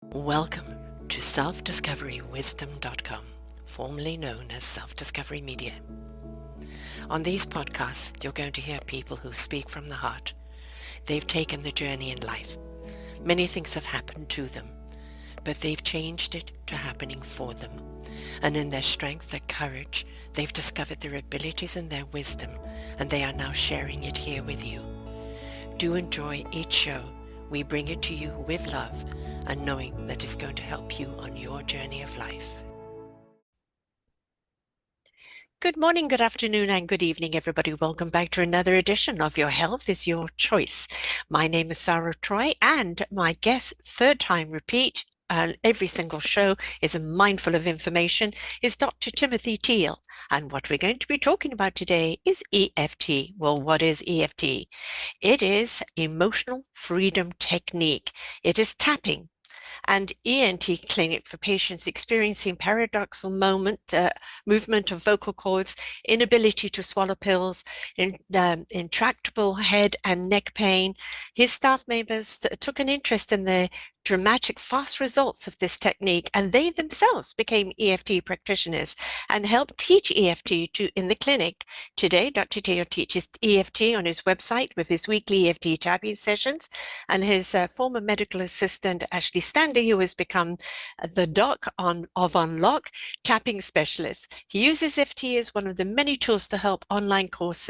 Welcome to self-discoverywisdom.com, formerly known as Self-Discovery Media. On these podcasts, you're going to hear people who speak from the heart. They've taken the journey in life. Many things have happened to them, but they've changed it to happening for them. And in their strength, their courage, they've discovered their abilities and their wisdom, and they are now sharing it here with you. Do enjoy each show. We bring it to you with love and knowing that it's going to help you on your journey of life. Good morning, good afternoon, and good evening, everybody. Welcome back to another edition of Your Health is Your Choice. My name is Sarah Troy, and my guest, third time repeat, every single show is mindful of information, is Dr. Timothy Teel. And what we're going to be talking about today is E.F.T. Well, what is E.F.T? It is emotional freedom technique. It is tapping and ENT clinic for patients experiencing paradoxical movement of vocal cords, inability to swallow pills, intractable head and neck pain. His staff members took an interest in the dramatic, fast results of this technique, and they themselves became EFT practitioners and helped teach EFT in the clinic. Today, Dr. Teel teaches EFT on his website with his weekly EFT tapping sessions, and his former medical assistant, Ashley Stanley, who has become the doc of Unlock tapping specialist. He uses EFT as one of the many tools to help online course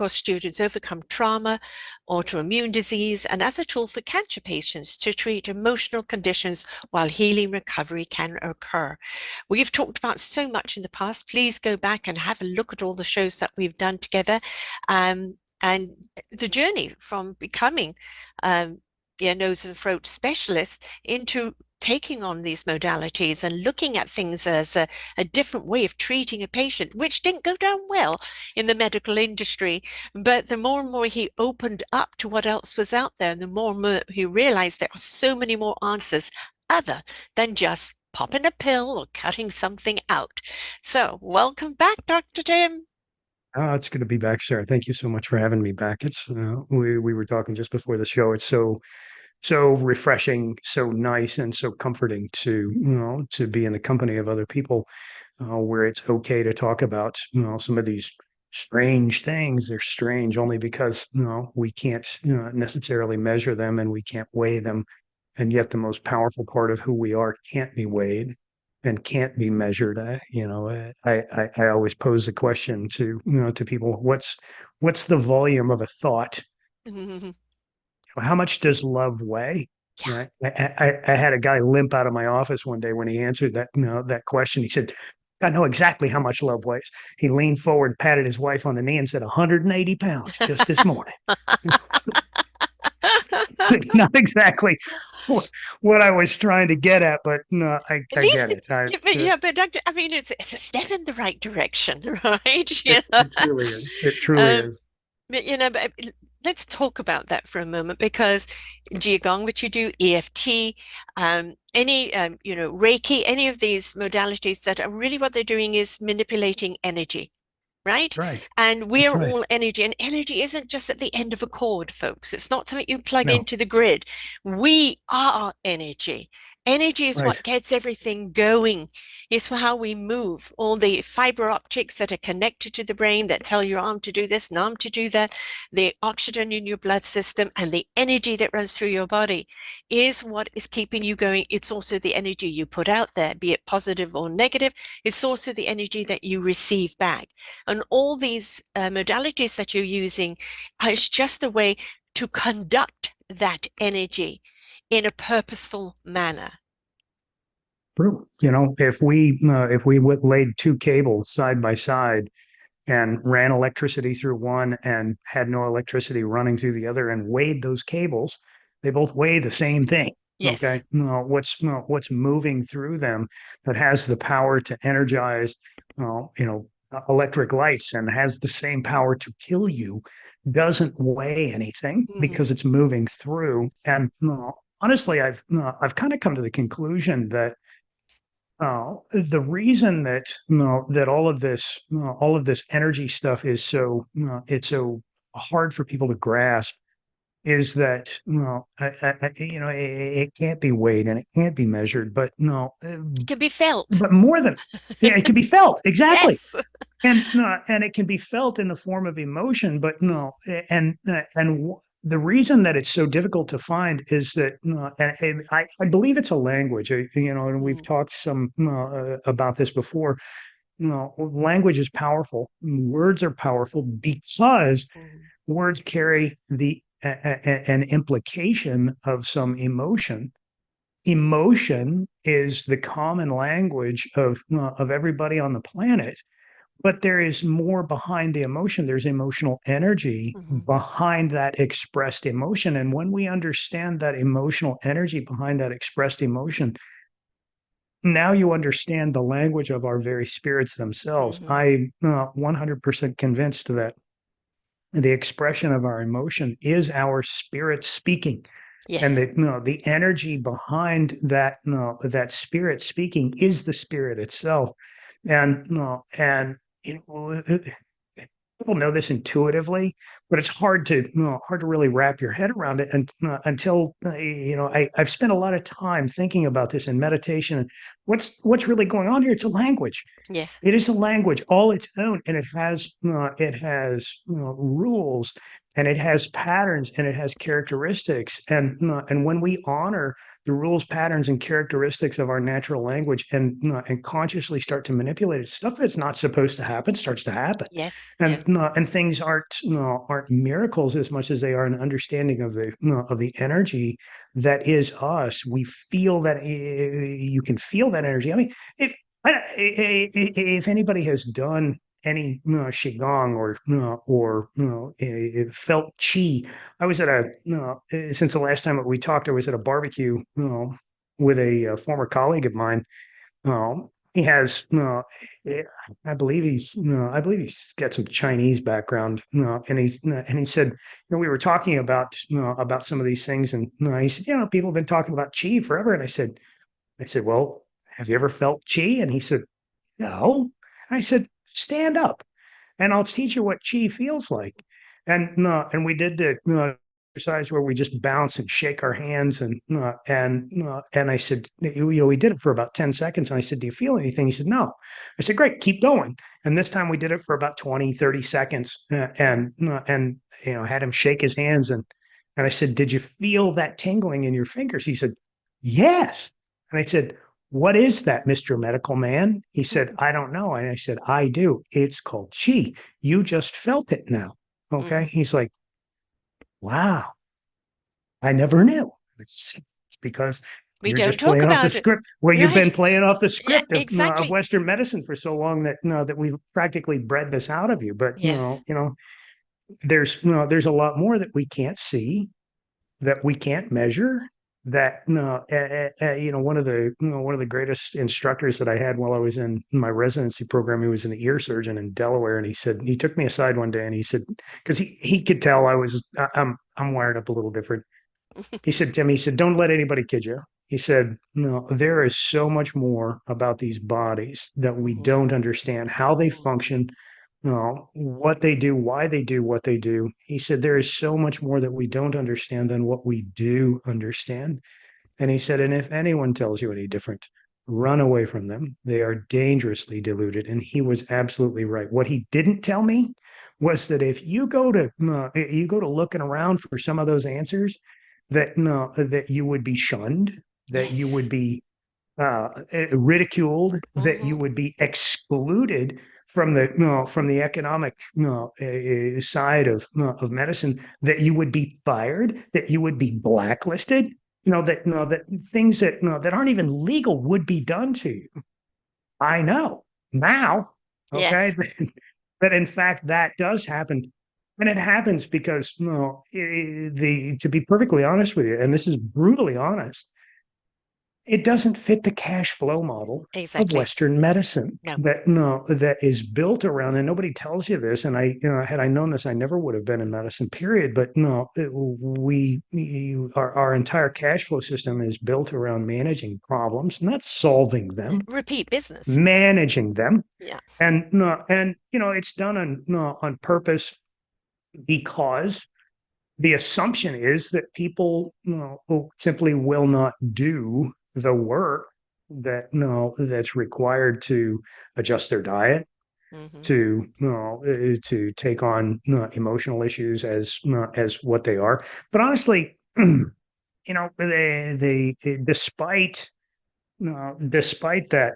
students overcome trauma, autoimmune disease, and as a tool for cancer patients to treat emotional conditions while healing recovery can occur. We've talked about so much in the past. Please go back and have a look at all the shows that we've done together. And the journey from becoming nose and throat specialist into taking on these modalities and looking at things as a different way of treating a patient, which didn't go down well in the medical industry. But the more and more he opened up to what else was out there, and the more and more he realized there are so many more answers other than just popping a pill or cutting something out. So welcome back, Dr. Tim. It's good to be back, Sarah. Thank you so much for having me back. It's we were talking just before the show. It's so refreshing, so nice, and so comforting to be in the company of other people, where it's okay to talk about some of these strange things. They're strange only because we can't necessarily measure them and we can't weigh them, and yet the most powerful part of who we are can't be weighed and can't be measured. I always pose the question to people, what's the volume of a thought? How much does love weigh? Yeah. Right. I had a guy limp out of my office one day when he answered that question. He said, I know exactly how much love weighs. He leaned forward, patted his wife on the knee, and said, 180 pounds just this morning. Not exactly what I was trying to get at, but no, At I least, get it. but Doctor, I mean, it's a step in the right direction, right? It truly is. It truly Um, is. but, let's talk about that for a moment because Qigong, which you do, EFT, any, Reiki, any of these modalities that are really what they're doing is manipulating energy. Right? That's right. And That's we're right. all energy, and energy isn't just at the end of a cord, folks. It's not something you plug No, into the grid. We are energy. Energy is what right. gets everything going. It's for how we move. All the fiber optics that are connected to the brain that tell your arm to do this and arm to do that, the oxygen in your blood system, and the energy that runs through your body is what is keeping you going. It's also the energy you put out there, be it positive or negative. It's also the energy that you receive back. And all these modalities that you're using is just a way to conduct that energy in a purposeful manner. True. If we laid two cables side by side and ran electricity through one and had no electricity running through the other and weighed those cables, they both weigh the same thing. Okay. Yes. What's moving through them that has the power to energize, electric lights and has the same power to kill you doesn't weigh anything Mm-hmm. because it's moving through. And honestly, I've kind of come to the conclusion that the reason that that all of this energy stuff is it's so hard for people to grasp is that no, it can't be weighed and it can't be measured, but no, It can be felt. but more than yeah, it can be felt exactly, Yes. and it can be felt in the form of emotion, but Mm, no, the reason that it's so difficult to find is that and I believe it's a language, and we've mm, talked some about this before. Language is powerful. Words are powerful because mm, words carry an implication of some emotion. Emotion is the common language of everybody on the planet, but there is more behind the emotion. There's emotional energy mhm, behind that expressed emotion, and when we understand that emotional energy behind that expressed emotion, now you understand the language of our very spirits themselves. mhm. I'm 100% convinced that the expression of our emotion is our spirit speaking, and Yes. the energy behind that spirit speaking is the spirit itself. And people know this intuitively, but it's hard to really wrap your head around it, and until I've spent a lot of time thinking about this in meditation. What's really going on here? It's a language. Yes. It is a language all its own, and it has rules, and it has patterns, and it has characteristics. And when we honor the rules, patterns, and characteristics of our natural language, and consciously start to manipulate it, stuff that's not supposed to happen starts to happen. Yes. And Yes. and things aren't miracles as much as they are an understanding of the energy that is us. We feel that you can feel that energy. I mean, if anybody has done any qigong or felt chi, I was at since the last time that we talked, I was at a barbecue with a former colleague of mine. He has eh, I believe he's got some Chinese background. And he said, we were talking about some of these things, and he said, people have been talking about chi forever. And I said, well, have you ever felt chi? And he said, no. I said, stand up and I'll teach you what chi feels like. And we did the exercise where we just bounce and shake our hands, and I said, we did it for about 10 seconds. And I said, do you feel anything? He said, no. I said, great, keep going. And this time we did it for about 20, 30 seconds, and had him shake his hands, and I said, did you feel that tingling in your fingers? He said, yes. And I said, what is that, Mr. Medical Man? He said, I don't know. And I said, I do. It's called chi. You just felt it now. Okay. Mhm. He's like, wow, I never knew. It's because We you're don't just talk playing off the about it. script. Well, you've Right. been playing off the Yeah, script of exactly. Western medicine for so long that that we've practically bred this out of you. But Yes. there's a lot more that we can't see, that we can't measure. That no, one of the greatest instructors that I had while I was in my residency program, he was an ear surgeon in Delaware, and he took me aside one day, and he said, because he could tell I'm wired up a little different. He said, Tim, he said, don't let anybody kid you. He said, no, there is so much more about these bodies that we Mhm, don't understand, how they mhm, function, what they do, why they do what they do. He said, there is so much more that we don't understand than what we do understand. And he said, and if anyone tells you any different, run away from them. They are dangerously deluded. And he was absolutely right. What he didn't tell me was that if you go to looking around for some of those answers, that no, that you would be shunned, that you would yes. be ridiculed, that you Mhm, would be excluded from the economic side of medicine, that you would be fired, that you would be blacklisted. That things that aren't even legal would be done to you. I know now, okay, yes. that in fact that does happen. And it happens because the to be perfectly honest with you, and this is brutally honest, it doesn't fit the cash flow model of Exactly. Western medicine No. that is built around, and nobody tells you this. And had I known this, I never would have been in medicine, period. But no, our entire cash flow system is built around managing problems, not solving them, Repeat business. managing them. Yeah. And it's done on purpose because the assumption is that people, simply will not do the work that, that's required to adjust their diet, Hmm. to, to take on, emotional issues as what they are. But honestly, despite, despite that,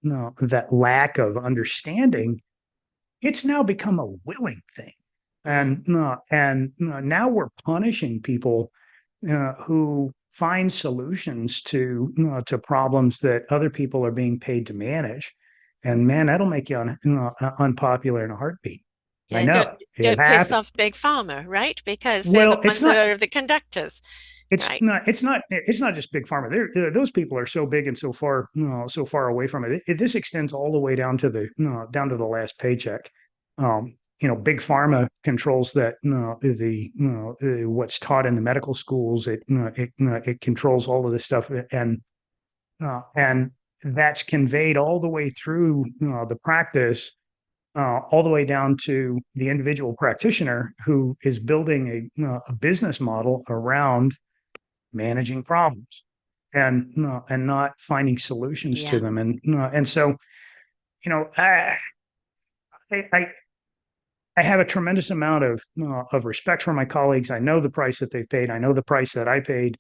that lack of understanding, it's now become a willing thing. Mm. And now we're punishing people, who find solutions to problems that other people are being paid to manage. And man, that'll make you unpopular in a heartbeat. I Yeah, and know it don't piss happened. off Big Pharma, right? Because they're the Well, ones that are the conductors, right? it's not just big pharma. Those people are so big and so far, so far away from it. This extends all the way down to the, down to the last paycheck. Big pharma controls that, what's taught in the medical schools. It controls all of this stuff, and that's conveyed all the way through, the practice, all the way down to the individual practitioner who is building a business model around managing problems and not finding solutions to Yeah. them. And so, you know, I, I, I have a tremendous amount of respect for my colleagues. I know the price that they've paid. I know the price that I paid,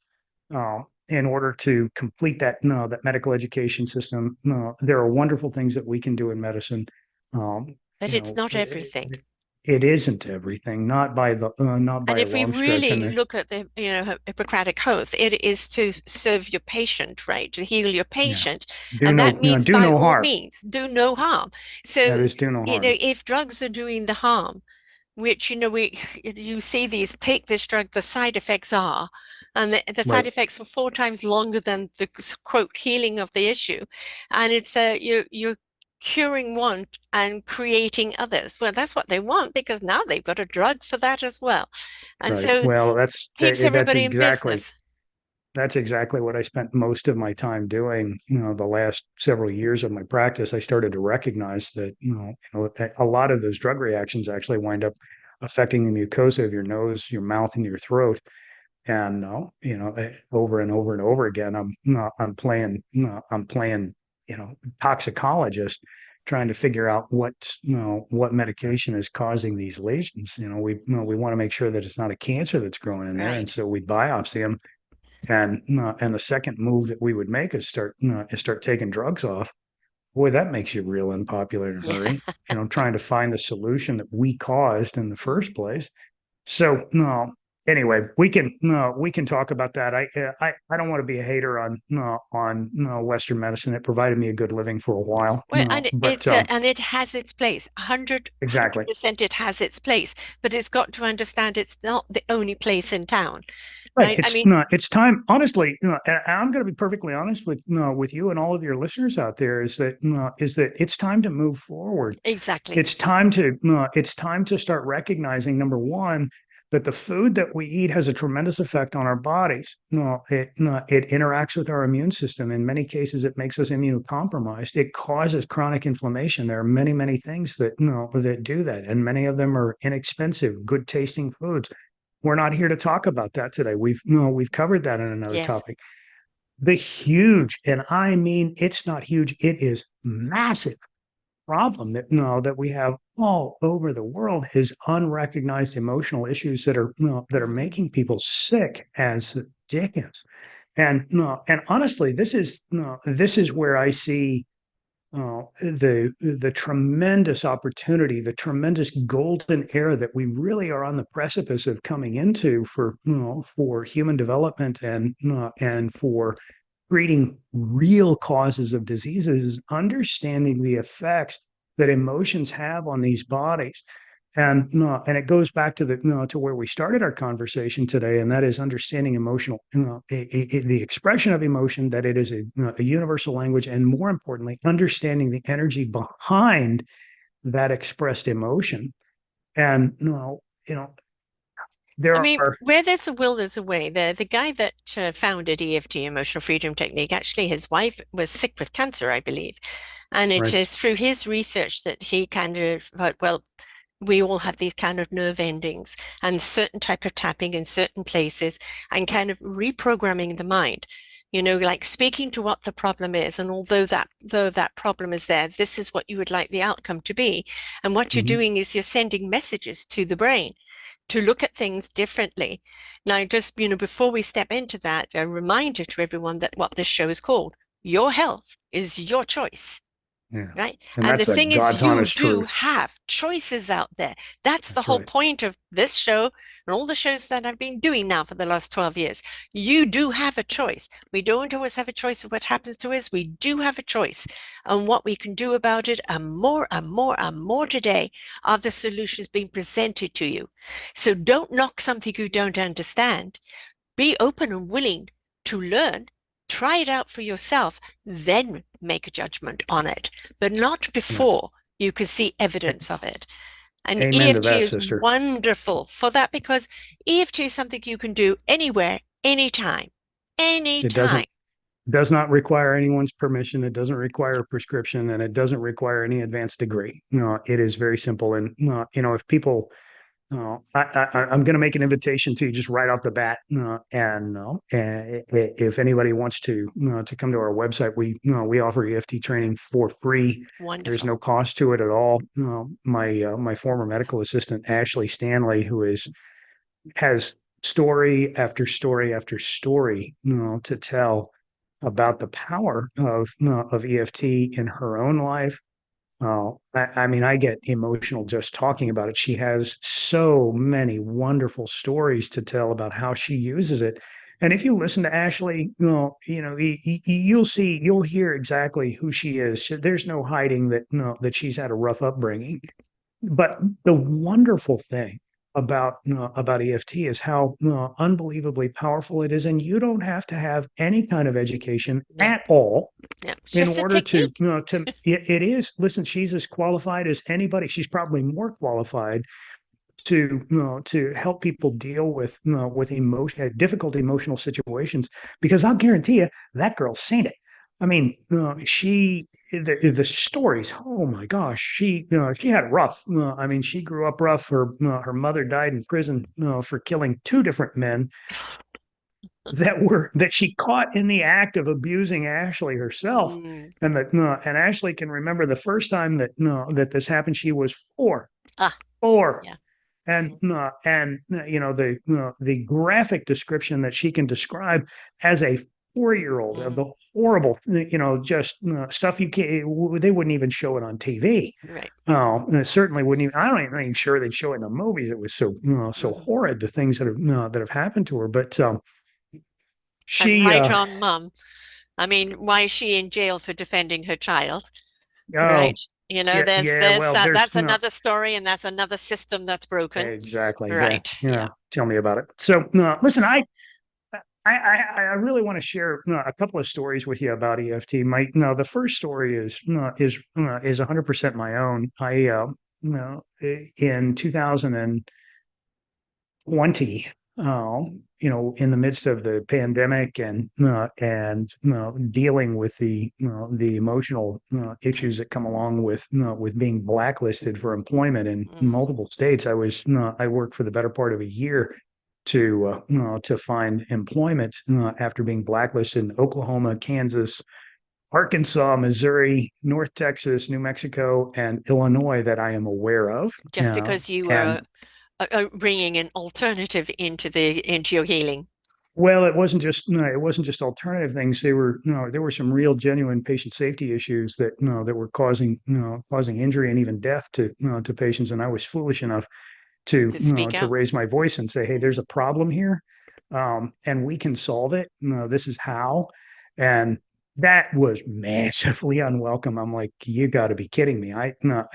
in order to complete that, that medical education system. There are wonderful things that we can do in medicine. Um, But you it's know, not everything. it isn't everything, not And by a if we long stretch. really look at the, Hippocratic Oath, it is to serve your patient, right? To heal your Yeah, patient. And that means do by no all harm. means, do no harm. That So, is do no harm. if drugs are doing the harm, which we you see these take this drug, the side effects are, and the side Right, effects are 4 times longer than the quote healing of the issue, and it's you're curing one and creating others. Well, that's what they want because now they've got a drug for that as well, and right. so Well, keeps everybody in business. that's exactly what I spent most of my time doing. The last several years of my practice, I started to recognize that, a lot of those drug reactions actually wind up affecting the mucosa of your nose, your mouth, and your throat. And over and over and over again, I'm playing, toxicologist, trying to figure out what medication is causing these lesions. We want to make sure that it's not a cancer that's growing in there, and Right. so we biopsy them. And the second move that we would make is start taking drugs off. Boy, that makes you real unpopular in a Yeah. hurry. Trying to find the solution that we caused in the Mm. first place. So no. Anyway, we can talk about that. I don't want to be a hater on Western medicine. It provided me a good living for a while. Well, No, and but it has its place. 100 exactly. percent it has its place, but it's got to understand it's not the only place in town, Right. right? I mean, It's time, honestly, and I'm going to be perfectly honest with you and all of your listeners out there is that it's time to move forward. exactly. It's time to start recognizing, number one, that the food that we eat has a tremendous effect on our bodies. It interacts with our immune system. In many cases, it makes us immunocompromised. It causes chronic inflammation. There are many, many things that that do that, and many of them are inexpensive, good tasting foods. We're not here to talk about that today. We've covered that in another Yes. topic. The huge, and I mean, it's not huge, it is massive problem that we have all over the world is unrecognized emotional issues that are Hmm. making people sick as dickens. And honestly, this is where I see the tremendous opportunity, the tremendous golden era that we really are on the precipice of coming into for human development and for treating real causes of diseases, understanding the effects that emotions have on these bodies. And it goes back to to where we started our conversation today, and that is understanding emotional, the expression of emotion, that it is a universal language, and more importantly, understanding the energy behind that expressed emotion. And I there mean, are where there's a will, there's a way. The guy that founded EFT, Emotional Freedom Technique, actually his wife was sick with cancer, I believe. And it right, is through his research that he kind of thought, well, we all have these kind of nerve endings and certain type of tapping in certain places and kind of reprogramming the mind, like speaking to what the problem is. And though that problem is there, this is what you would like the outcome to be. And what you're Mhm. doing is you're sending messages to the brain to look at things differently. Now, just, before we step into that, a reminder to everyone that what this show is called, your health is your choice. Yeah. Right. And And the that's a thing is, God's you honest do truth. have choices out there. That's the That's whole right. point of this show and all the shows that I've been doing now for the last 12 years. You do have a choice. We don't always have a choice of what happens to us. We do have a choice and what we can do about it. And more and more and more today are the solutions being presented to you. So don't knock something you don't understand. Be open and willing to learn, try it out for yourself, then make a judgment on it, but not Yes. before you can see evidence of it. And Amen to EFT that, is sister. wonderful for that because EFT is something you can do anywhere, anytime, It anytime. does not require anyone's permission. It doesn't require a prescription, and it doesn't require any advanced degree. It is very simple. And if people, I'm going to make an invitation to you just right off the bat. If anybody wants to come to our website, we offer EFT training for free. There's Wonderful. no cost to it at all. My former medical assistant Ashley Stanley, who has story after story after story, to tell about the power of EFT in her own life. I mean, I get emotional just talking about it. She has so many wonderful stories to tell about how she uses it. And if you listen to Ashley, you'll hear exactly who she is. There's no hiding that that she's had a rough upbringing. But the wonderful thing about EFT is how unbelievably powerful it is, and you don't have to have any kind of education Yeah. at all Yeah. It's in just a order to technique. it is. Listen, she's as qualified as anybody. She's probably more qualified to help people deal with emotion difficult emotional situations, because I'll guarantee you that girl's seen it. I mean, the stories. Oh my gosh, she had it rough. I mean, she grew up rough. Her mother died in prison for killing two different men that she caught in the act of abusing Ashley herself. Mm. And Ashley can remember the first time that this happened. She was Ah, four, yeah. and Mm. the graphic description that she can describe as a 4-year-old of Mm. the horrible, just stuff you can't. They wouldn't even show it on TV. Right. And it certainly wouldn't even. I don't even think sure they'd show it in the movies. It was so Mm. horrid, the things that have happened to her. But And she right on, Mum. I mean, why is she in jail for defending her child? oh Right. yeah, There's yeah, well, there's that's another story, and that's another system that's broken. exactly, yeah, Right. yeah. Yeah. Tell me about it. So listen, I really want to share a couple of stories with you about EFT. The first story is 100% my own. In 2020, in the midst of the pandemic and dealing with the emotional issues that come along with being blacklisted for employment in Mm. multiple states, I worked for the better part of a year to find employment after being blacklisted in Oklahoma, Kansas, Arkansas, Missouri, North Texas, New Mexico, and Illinois that I am aware of. Just because you were And bringing an alternative into your healing. well, it wasn't just no, it wasn't just alternative things. They were no, there were some real genuine patient safety issues that that were causing injury and even death to patients. And I was foolish enough to To speak to out. raise my voice and say, hey, Mm. there's a problem here, and we can solve it. This is how. And that was massively unwelcome. I'm like, you got to be kidding me. I, no,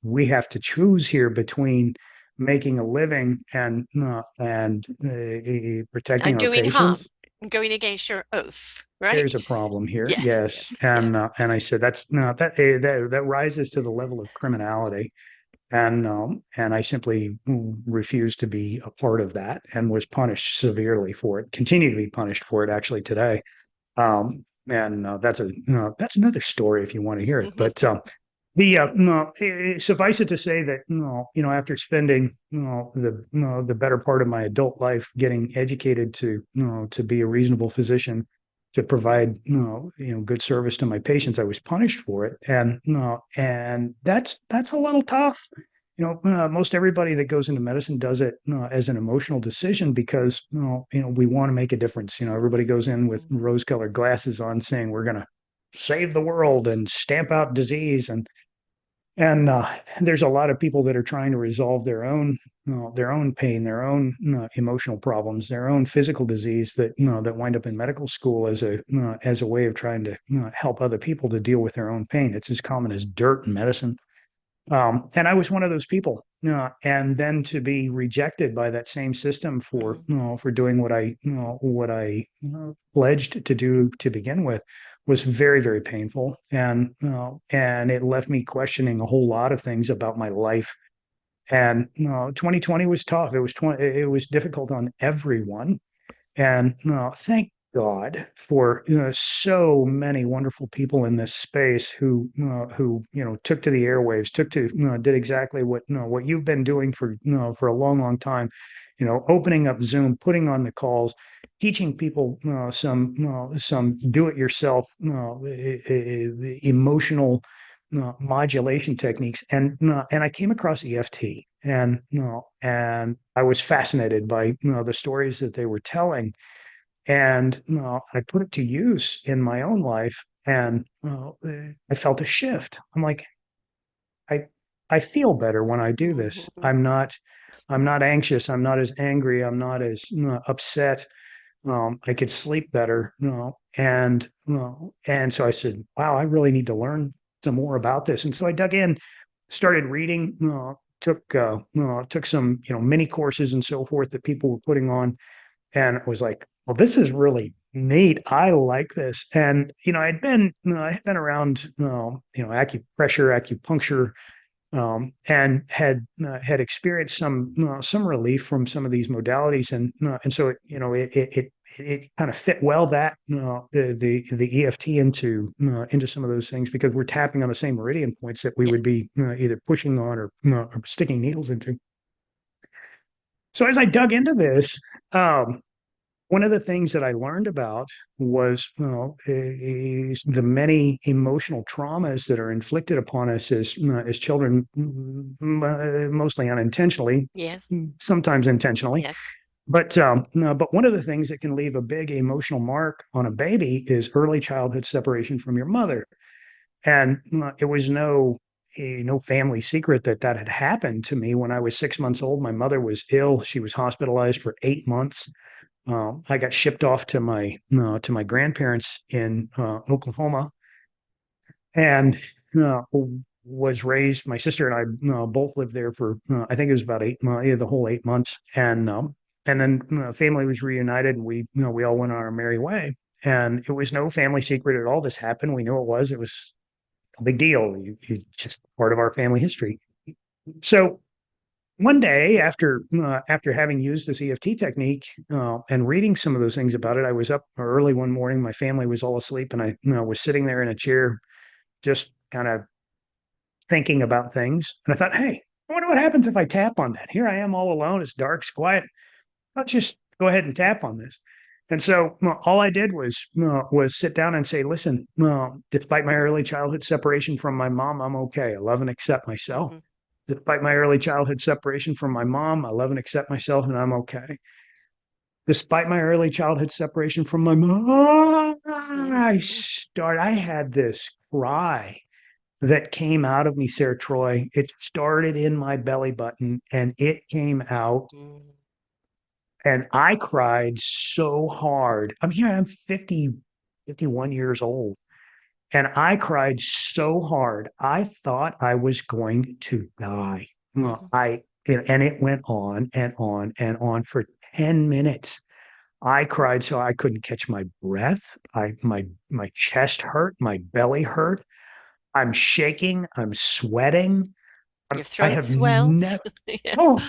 we have to choose here between making a living and protecting And our doing harm, patients. going against your oath, right? There's a problem here. Yes, Yes, yes, and yes. I said that's no that rises to the level of criminality, and I simply refused to be a part of that and was punished severely for it. Continue to be punished for it actually today. And that's another story if you want to hear it. Hmm. But No, suffice it to say that no, after spending the better part of my adult life getting educated to to be a reasonable physician, to provide good service to my patients, I was punished for it, and and that's a little tough. Most everybody that goes into medicine does it as an emotional decision because we want to make a difference. Everybody goes in with Mm, rose-colored glasses on, saying we're going to save the world and stamp out disease, and there's a lot of people that are trying to resolve their own pain, their own emotional problems, their own physical disease that that wind up in medical school as a way of trying to help other people to deal with their own pain. It's as common as dirt in medicine. And I was one of those people. And then to be rejected by that same system for mm, for doing what I pledged to do to begin with was very, very painful, and it left me questioning a whole lot of things about my life. And 2020 was tough. It was difficult on everyone, and thank God for so many wonderful people in this space who took to the airwaves, took to did exactly what you've been doing for a long, long time. Opening up Zoom, putting on the calls, teaching people some do-it-yourself emotional modulation techniques, and I came across EFT, and I was fascinated by the stories that they were telling, and I put it to use in my own life, and I felt a shift. I'm like, I I feel better when I do this. mhm, I'm not anxious. I'm not as angry. I'm not as upset. I could sleep better. And so I said, wow, I really need to learn some more about this. And so I dug in, started reading. Took some mini courses and so forth that people were putting on, and was like, well, this is really neat. I like this. And I had been around acupressure, acupuncture, and had experienced some relief from some of these modalities, and so it kind of fit well, that the EFT into some of those things, because we're tapping on the same meridian points that we yeah, would be either pushing on or sticking needles into. So as I dug into this, one of the things that I learned about was, is the many emotional traumas that are inflicted upon us as children, mostly unintentionally, yes, sometimes intentionally. yes, But one of the things that can leave a big emotional mark on a baby is early childhood separation from your mother. And it was no family secret that that had happened to me when I was 6 months old. My mother was ill. She was hospitalized for 8 months. I got shipped off to my grandparents in Oklahoma, and was raised. My sister and I both lived there for I think it was about 8 months, yeah, the whole 8 months, and then family was reunited, and we all went on our merry way. And it was no family secret at all. This happened. We knew it was. It was a big deal. It's just part of our family history. So one day, after having used this EFT technique and reading some of those things about it, I was up early one morning. My family was all asleep, and I was sitting there in a chair, just kind of thinking about things. And I thought, hey, I wonder what happens if I tap on that. Here I am all alone. It's dark, it's quiet. I'll just go ahead and tap on this. And so all I did was sit down and say, listen, despite my early childhood separation from my mom, I'm okay. I love and accept myself. mhm, Despite my early childhood separation from my mom, I love and accept myself, and I'm okay. Despite my early childhood separation from my mom, mhm, I had this cry that came out of me, Sarah Troy. It started in my belly button and it came out, mm, and I cried so hard. I'm here, I'm 50, 51 years old. And I cried so hard, I thought I was going to die. mhm, And it went on and on and on for 10 minutes. I cried so I couldn't catch my breath. My chest hurt, my belly hurt. I'm shaking, I'm sweating. your I throat have swells. never, Yeah, oh,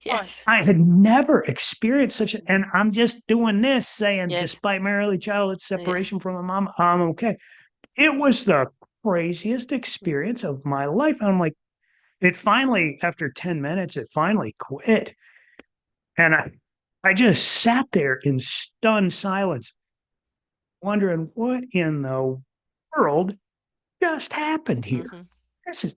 yes, I had never experienced such a, and I'm just doing this saying, yes, despite my early childhood yeah, separation from my mom, I'm okay. It was the craziest experience of my life. And I'm like, it finally, after 10 minutes, it finally quit. And I just sat there in stunned silence, wondering what in the world just happened here. Hmm. This is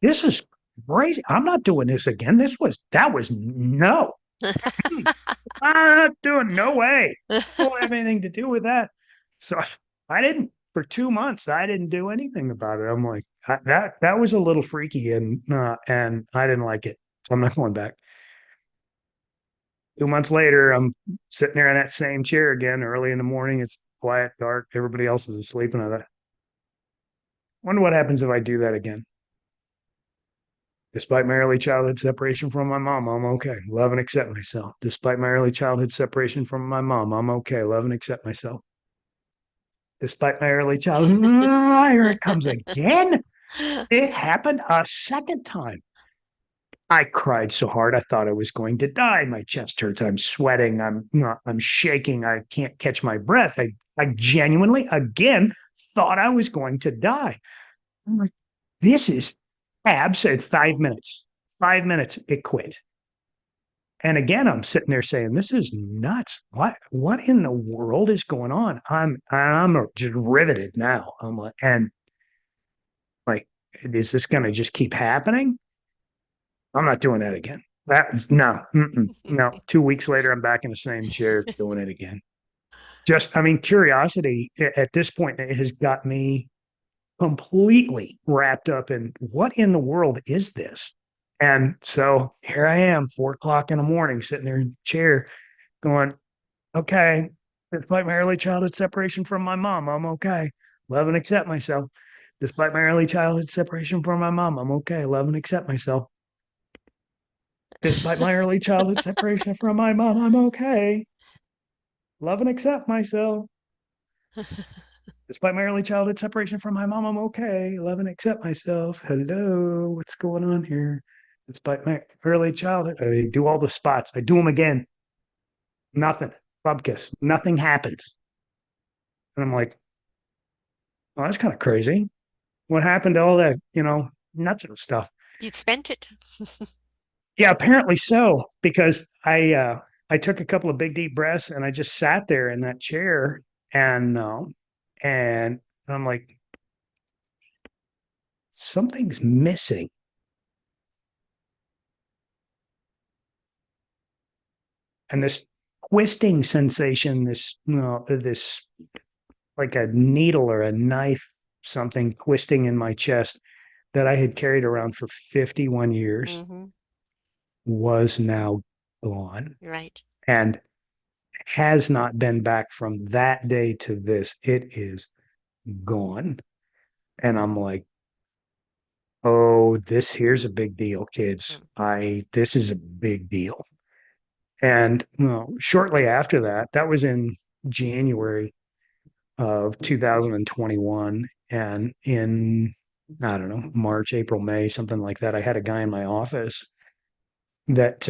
this is crazy. I'm not doing this again. That was no. I'm not doing no way. Don't have anything to do with that. So I didn't for 2 months. I didn't do anything about it. I'm like that was a little freaky and I didn't like it. So I'm not going back. 2 months later, I'm sitting there in that same chair again, early in the morning. It's quiet, dark. Everybody else is asleep, and I thought, wonder what happens if I do that again. Despite my early childhood separation from my mom, I'm okay. Love and accept myself. Despite my early childhood separation from my mom, I'm okay. Love and accept myself. Despite my early childhood, here it comes again. It happened a second time. I cried so hard I thought I was going to die. My chest hurts. I'm sweating. I'm shaking. I can't catch my breath. I genuinely again thought I was going to die. I'm like, this is abs at 5 minutes. 5 minutes, it quit. And again, I'm sitting there saying, "This is nuts. What in the world is going on?" I'm just riveted now. I'm like, and like, is this going to just keep happening? I'm not doing that again. That's no, no. 2 weeks later, I'm back in the same chair doing it again. Just, I mean, curiosity at this point has got me completely wrapped up in what in the world is this? And so here I am, 4 o'clock in the morning, sitting there in the chair going, okay, despite my early childhood separation from my mom, I'm okay. Love and accept myself. Despite my early childhood separation from my mom, I'm okay. Love and accept myself. Despite my early childhood separation from my mom, I'm okay. Love and accept myself. Despite my early childhood separation from my mom, I'm okay. Love and accept myself. Hello, what's going on here? Despite my early childhood, I do all the spots. I do them again. Nothing. Bubkiss. Nothing happens. And I'm like, oh, that's kind of crazy. What happened to all that, nuts and stuff? You'd spent it. Yeah, apparently so, because I took a couple of big deep breaths and I just sat there in that chair and I'm like, something's missing. And this twisting sensation, this like a needle or a knife, something twisting in my chest that I had carried around for 51 years Hmm. was now gone Right. and has not been back from that day to this. It is gone. And I'm like, oh, this here's a big deal, kids. Mm. This is a big deal. And shortly after that, that was in January of 2021. And in, I don't know, March, April, May, something like that, I had a guy in my office that,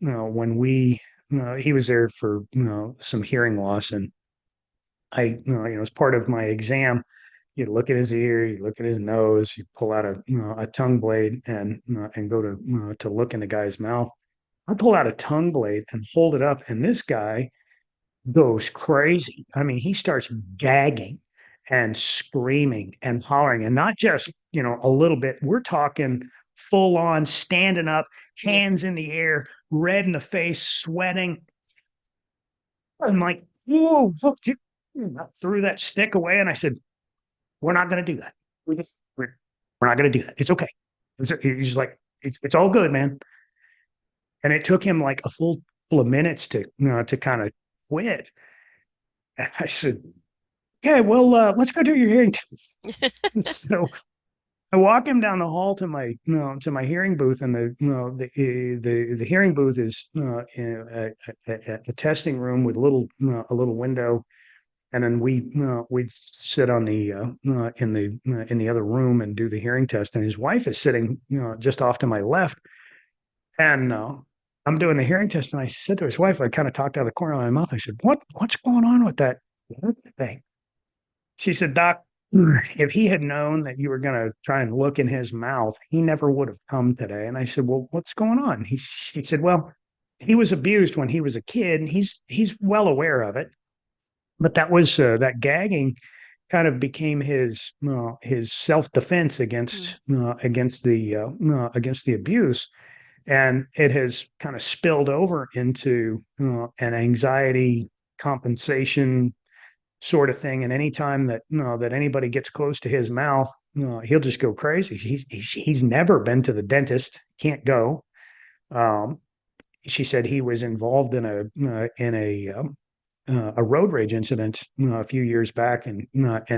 when he was there for, some hearing loss. And as part of my exam, you look at his ear, you look at his nose, you pull out a tongue blade and go to look in the guy's mouth. I pull out a tongue blade and hold it up, and this guy goes crazy. I mean, he starts gagging and screaming and hollering, and not just, a little bit. We're talking full on standing up, Yeah. hands in the air, red in the face, sweating. I'm like, whoa, look, I threw that stick away and I said, we're not going to do that. We're not going to do that. It's okay. He's like, it's all good, man. And it took him like a full couple of minutes to kind of quit. And I said, okay, well, let's go do your hearing test. And so I walk him down the hall to my hearing booth, and the hearing booth is in a testing room with a little window, and then we'd sit on the in the other room and do the hearing test. And his wife is sitting just off to my left, and I'm doing the hearing test, and I said to his wife, I kind of talked out of the corner of my mouth. I said, "What's going on with that thing?" She said, "Doc." if he had known that you were going to try and look in his mouth, he never would have come today. And I said, well, what's going on? He said, well, he was abused when he was a kid, and he's well aware of it. But that was that gagging kind of became his self defense Mm. against the abuse, and it has kind of spilled over into an anxiety compensation sort of thing. And anytime that anybody gets close to his mouth, he'll just go crazy. He's never been to the dentist, can't go. Um, she said he was involved in a road rage incident a few years back, and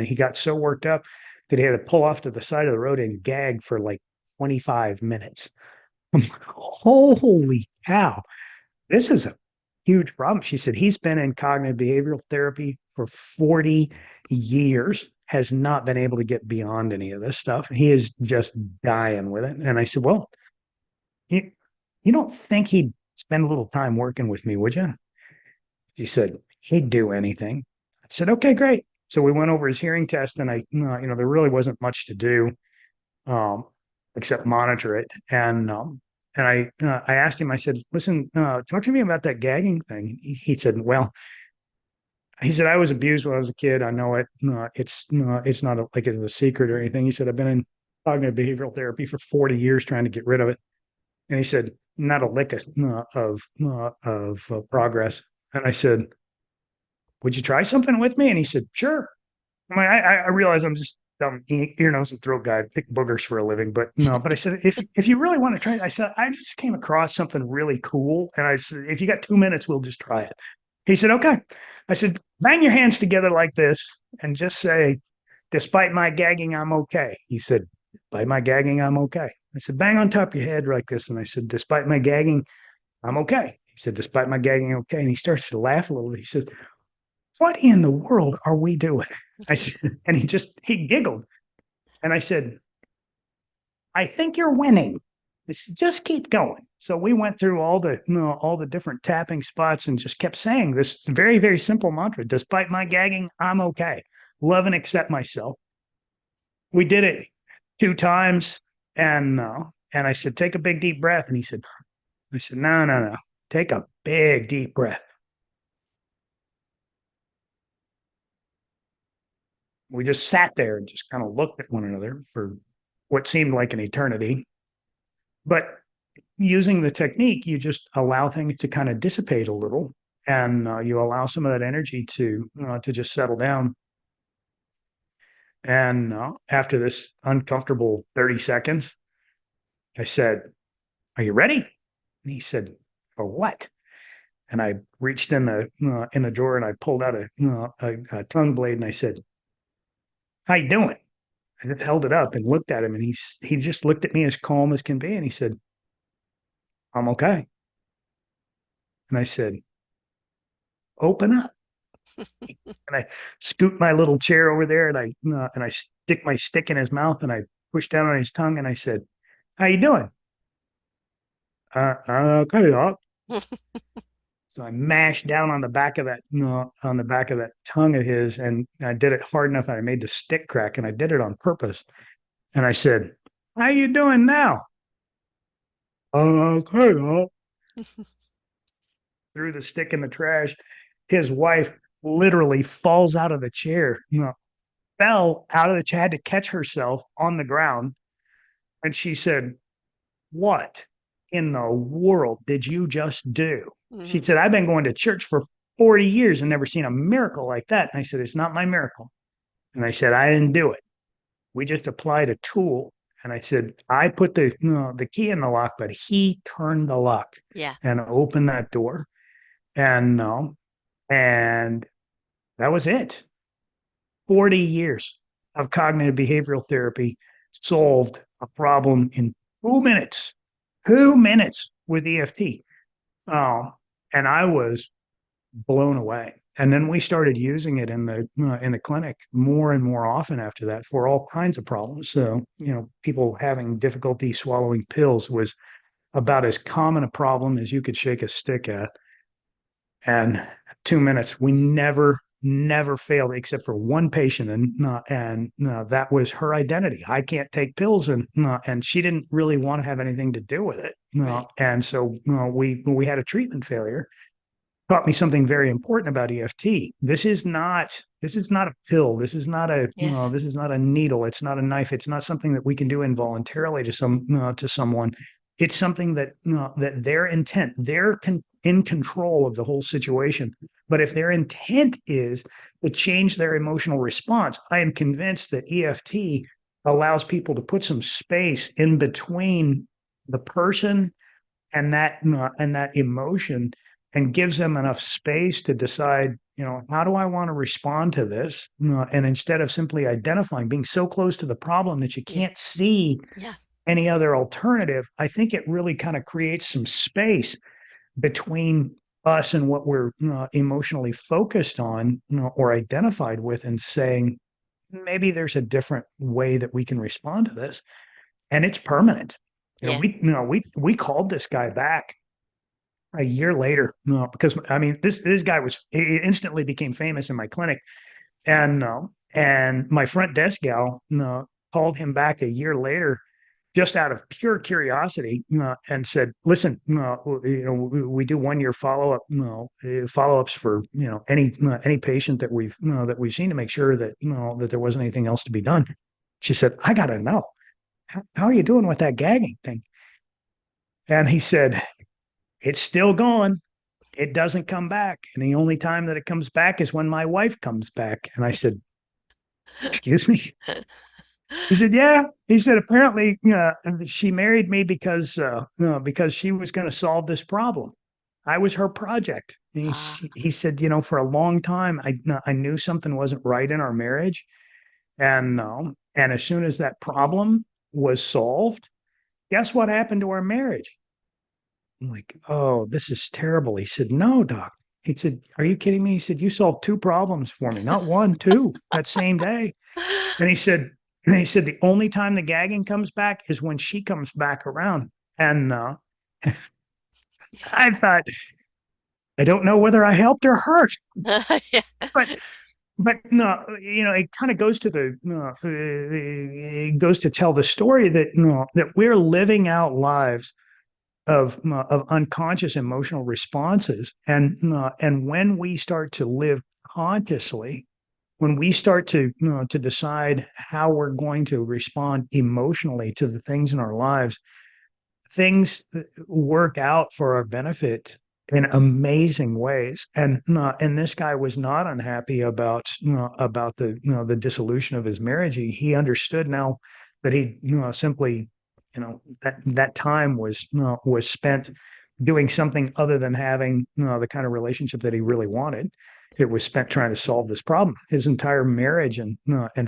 he got so worked up that he had to pull off to the side of the road and gag for like 25 minutes. Holy cow! This is a huge problem. She said he's been in cognitive behavioral therapy for 40 years, has not been able to get beyond any of this stuff. He is just dying with it. And I said, well, you, you don't think he'd spend a little time working with me, would you? She said, he'd do anything. I said, okay, great. So we went over his hearing test, and there really wasn't much to do um, except monitor it. And I asked him, I said, listen, talk to me about that gagging thing. He said, well, he said, I was abused when I was a kid. I know it. It's not like it's a secret or anything. He said, I've been in cognitive behavioral therapy for 40 years trying to get rid of it. And he said, not a lick of progress. And I said, would you try something with me? And he said, sure. I mean, I realize I'm just dumb ear, nose, and throat guy. I pick boogers for a living, but no. But I said, if you really want to try it, I said, I just came across something really cool, and I said, if you got 2 minutes, we'll just try it. He said, okay. I said, bang your hands together like this, and just say, despite my gagging, I'm okay. He said, despite my gagging, I'm okay. I said, bang on top of your head like this, and I said, despite my gagging, I'm okay. He said, despite my gagging, okay. And he starts to laugh a little bit. He says, what in the world are we doing? I said, and he giggled. And I said, I think you're winning. I said, just keep going. So we went through all the different tapping spots and just kept saying this very, very simple mantra. Despite my gagging, I'm okay. Love and accept myself. We did it 2 times, and I said, take a big deep breath. And I said, no, no, no. Take a big deep breath. We just sat there and just kind of looked at one another for what seemed like an eternity. But using the technique, you just allow things to kind of dissipate a little, and you allow some of that energy to just settle down. And after this uncomfortable 30 seconds, I said, "Are you ready?" And he said, "For what?" And I reached in the drawer and I pulled out a tongue blade, and I said, "How you doing?" I just held it up and looked at him, and he just looked at me as calm as can be, and he said, "I'm okay." And I said, "Open up." And I scoot my little chair over there, and I stick my stick in his mouth, and I push down on his tongue, and I said, "How you doing?" Okay, Doc. So I mashed down on the back of that tongue of his, and I did it hard enough that I made the stick crack, and I did it on purpose. And I said, "How you doing now?" Okay, Doc. Threw the stick in the trash. His wife literally falls out of the chair, fell out of the chair, had to catch herself on the ground. And she said, what in the world did you just do? She Mhm. said, I've been going to church for 40 years and never seen a miracle like that. And I said, it's not my miracle. And I said, I didn't do it. We just applied a tool. And I said, I put the key in the lock, but he turned the lock Yeah. and opened that door. And and that was it. 40 years of cognitive behavioral therapy solved a problem in 2 minutes. 2 minutes with EFT. Um, and I was blown away. And then we started using it in the clinic more and more often after that for all kinds of problems. So, people having difficulty swallowing pills was about as common a problem as you could shake a stick at. And 2 minutes, we never never failed except for one patient, and that was her identity. I can't take pills, and she didn't really want to have anything to do with it. Right. And so we had a treatment failure. Taught me something very important about EFT. This is not a pill. This is not a Yes. this is not a needle. It's not a knife. It's not something that we can do involuntarily to someone. It's something that their intent, in control of the whole situation. But if their intent is to change their emotional response, I am convinced that EFT allows people to put some space in between the person and that emotion, and gives them enough space to decide, how do I want to respond to this? And instead of simply identifying, being so close to the problem that you Yeah. can't see Yeah. any other alternative, I think it really kind of creates some space between us and what we're emotionally focused on, or identified with, and saying, maybe there's a different way that we can respond to this, and it's permanent. Yeah. We called this guy back a year later, because I mean, this guy he instantly became famous in my clinic, and my front desk gal called him back a year later, just out of pure curiosity, and said, "Listen, we do 1 year follow up, follow ups for any patient that we've seen, to make sure that there wasn't anything else to be done." She said, "I got to know, how are you doing with that gagging thing?" And he said, "It's still going. It doesn't come back. And the only time that it comes back is when my wife comes back." And I said, "Excuse me?" He said, "Yeah." He said, "Apparently, she married me because she was going to solve this problem. I was her project." And Ah. he said, "For a long time, I knew something wasn't right in our marriage. And as soon as that problem was solved, guess what happened to our marriage?" I'm like, "Oh, this is terrible." He said, "No, doc." He said, "Are you kidding me?" He said, "You solved two problems for me, not one, two, that same day." And he said, "The only time the gagging comes back is when she comes back around." And I thought, I don't know whether I helped or hurt, Yeah. but no, it kind of goes to tell the story that that we're living out lives of unconscious emotional responses, and when we start to live consciously, when we start to decide how we're going to respond emotionally to the things in our lives, things work out for our benefit in amazing ways. And this guy was not unhappy about the dissolution of his marriage. He understood now that he simply that time was spent doing something other than having the kind of relationship that he really wanted. It was spent trying to solve this problem. His entire marriage and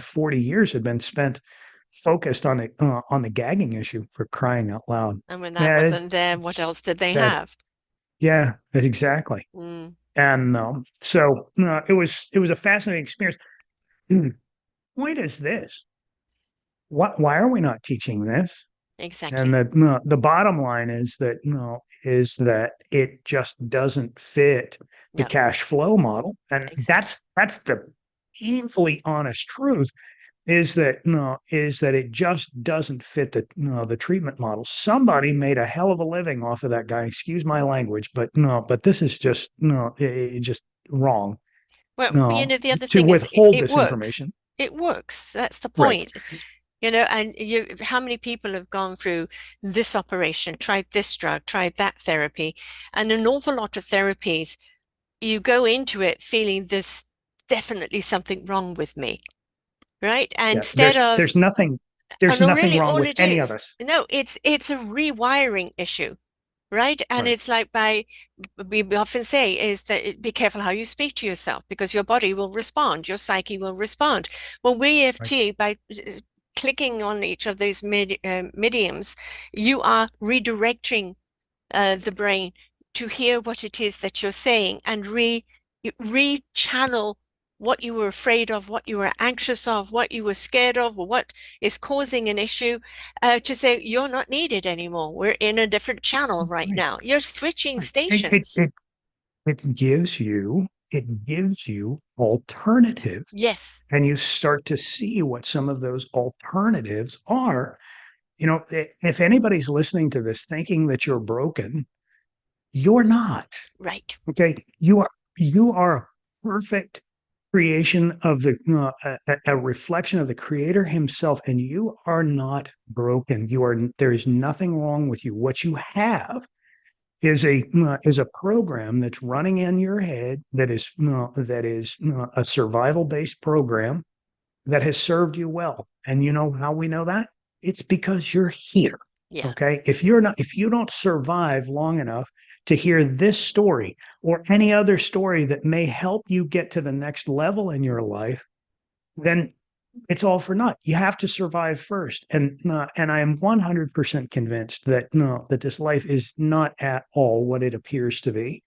40 years had been spent focused on the gagging issue, for crying out loud. And when that Yeah, it's wasn't there, what else did they sad. have? Yeah, exactly. Mm, And so it was a fascinating experience. The point is this: why are we not teaching this? And exactly. the bottom line is that it just doesn't fit the No, cash flow model, and exactly. that's the painfully honest truth. Is that it just doesn't fit the treatment model. Somebody made a hell of a living off of that guy. Excuse my language, but no, but this is just no, just wrong. Well, No, the other to thing is withhold it this works. information. It works. That's the Right, point. And how many people have gone through this operation, tried this drug, tried that therapy, and an awful lot of therapies, you go into it feeling there's definitely something wrong with me, right? And yeah. instead There's of, there's nothing oh there's no, nothing really, wrong all with it any of is, us. no, it's a rewiring issue, right? And Right, it's like we often say is that be careful how you speak to yourself because your body will respond, your psyche will respond. Well, with right, EFT, by clicking on each of those mediums, you are redirecting the brain to hear what it is that you're saying and re-channel what you were afraid of, what you were anxious of, what you were scared of, or what is causing an issue, to say you're not needed anymore. We're in a different channel right right, now. You're switching right. It it stations. it, it gives you it gives you alternatives. Yes. And you start to see what some of those alternatives are. If anybody's listening to this thinking that you're broken, you're not. Right. Okay. You are a perfect creation of a reflection of the creator himself, and you are not broken. There is nothing wrong with you. What you have is a program that's running in your head that is a survival based program that has served you well. And you know how we know that? It's because you're here. Yeah. Okay. If you don't survive long enough to hear this story or any other story that may help you get to the next level in your life, then it's all for naught. You have to survive first. And I am 100% convinced that no, that this life is not at all what it appears to be.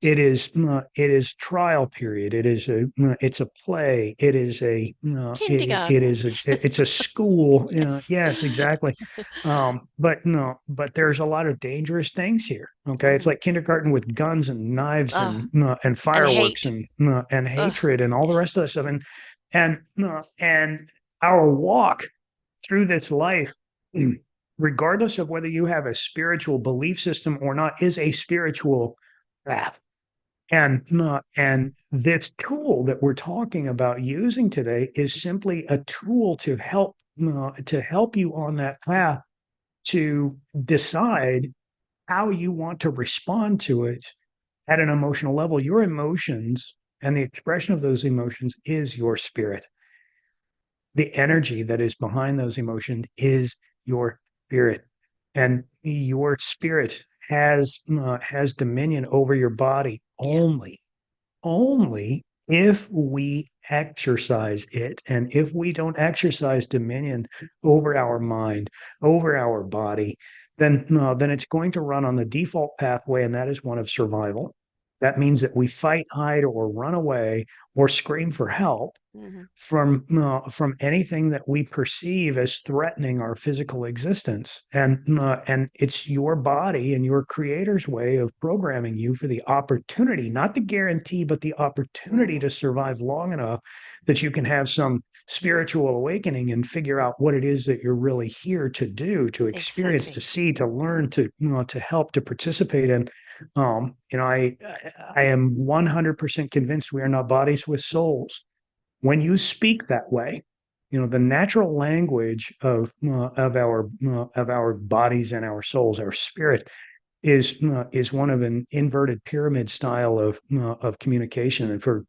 It is trial period. It's a play. Kindergarten. It's a school. Yes. Yes, exactly. But no, but there's a lot of dangerous things here. Okay, it's Hmm. like kindergarten with guns and knives Oh, and and fireworks hate. and Oh, hatred and all the yeah. rest of that stuff. And our walk through this life, regardless of whether you have a spiritual belief system or not, is a spiritual path. And this tool that we're talking about using today is simply a tool to help you on that path to decide how you want to respond to it at an emotional level. Your emotions and the expression of those emotions is your spirit. The energy that is behind those emotions is your spirit, and your spirit has dominion over your body Yeah. only if we exercise it. And if we don't exercise dominion over our mind, over our body, then it's going to run on the default pathway, and that is one of survival. That means that we fight, hide, or run away or scream for help Hmm. from anything that we perceive as threatening our physical existence. And it's your body and your creator's way of programming you for the opportunity, not the guarantee, but the opportunity Hmm. to survive long enough that you can have some spiritual awakening and figure out what it is that you're really here to do, to experience, to Exactly. see, to learn, to help, to participate in. I am 100% convinced we are not bodies with souls. When you speak that way, the natural language of our bodies and our souls, our spirit, is one of an inverted pyramid style of communication. And for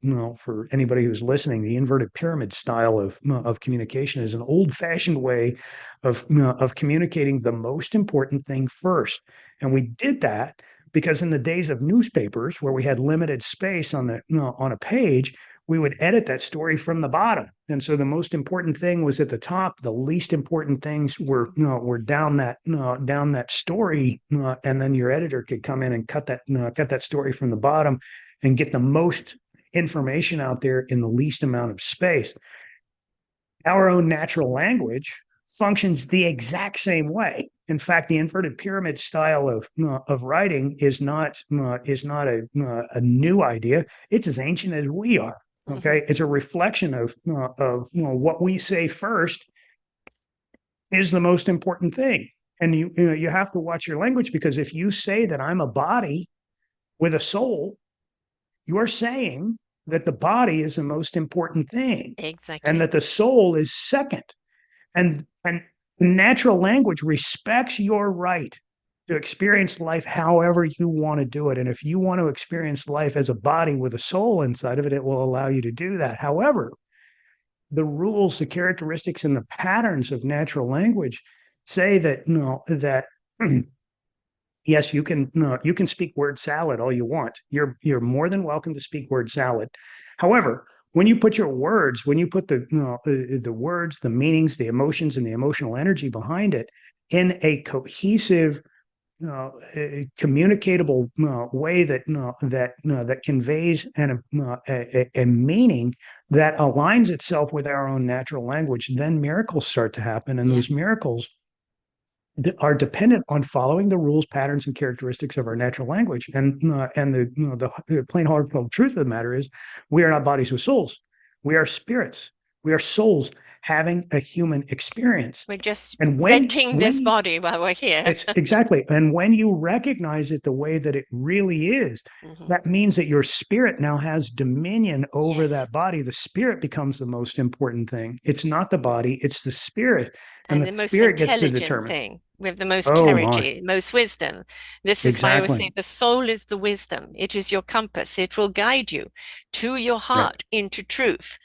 anybody who's listening, the inverted pyramid style of communication is an old fashioned way of communicating the most important thing first. And we did that because in the days of newspapers, where we had limited space on a page, we would edit that story from the bottom. And so the most important thing was at the top. The least important things were Mm. were down that story, and then your editor could come in and cut that story from the bottom, and get the most information out there in the least amount of space. Our own natural language functions the exact same way. In fact, the inverted pyramid style of writing is not a new idea. It's as ancient as we are. Hmm. Okay, it's a reflection of what we say first is the most important thing. And you have to watch your language, because if you say that I'm a body with a soul, you're saying that the body is the most important thing, and Exactly. that the soul is second. And natural language respects your right to experience life however you want to do it. And if you want to experience life as a body with a soul inside of it, it will allow you to do that. However, the rules, the characteristics, and the patterns of natural language say that no, that yes, you can speak word salad all you want. You're more than welcome to speak word salad. However, when you put the words, the meanings, the emotions, and the emotional energy behind it in a cohesive, communicatable way that conveys a meaning that aligns itself with our own natural language, then miracles start to happen, and Yeah. those miracles are dependent on following the rules, patterns, and characteristics of our natural language. And the plain hard truth of the matter is, we are not bodies with souls. We are spirits. We are souls having a human experience. We're just And renting this when body while we're here. it's exactly, and when you recognize it the way that it really is, Hmm. that means that your spirit now has dominion over Yes. that body. The spirit becomes the most important thing. It's not the body, it's the spirit, and And the the most spirit gets to intelligent determine. thing with the most Oh my, clarity, most wisdom. This is why I always say exactly. the soul is the wisdom. It is your compass. It will guide you to your Right, heart into truth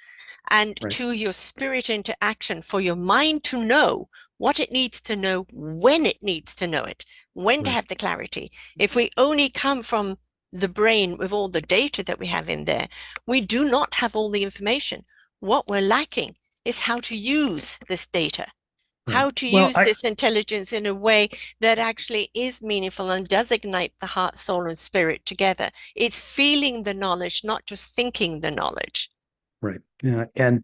and right, to your spirit into action for your mind to know what it needs to know, when it needs to know it, when to right, have the clarity. If we only come from the brain with all the data that we have in there, we do not have all the information. What we're lacking is how to use this data, right. how to Well, use this intelligence in a way that actually is meaningful and does ignite the heart, soul, and spirit together. It's feeling the knowledge, not just thinking the knowledge. right. Yeah, and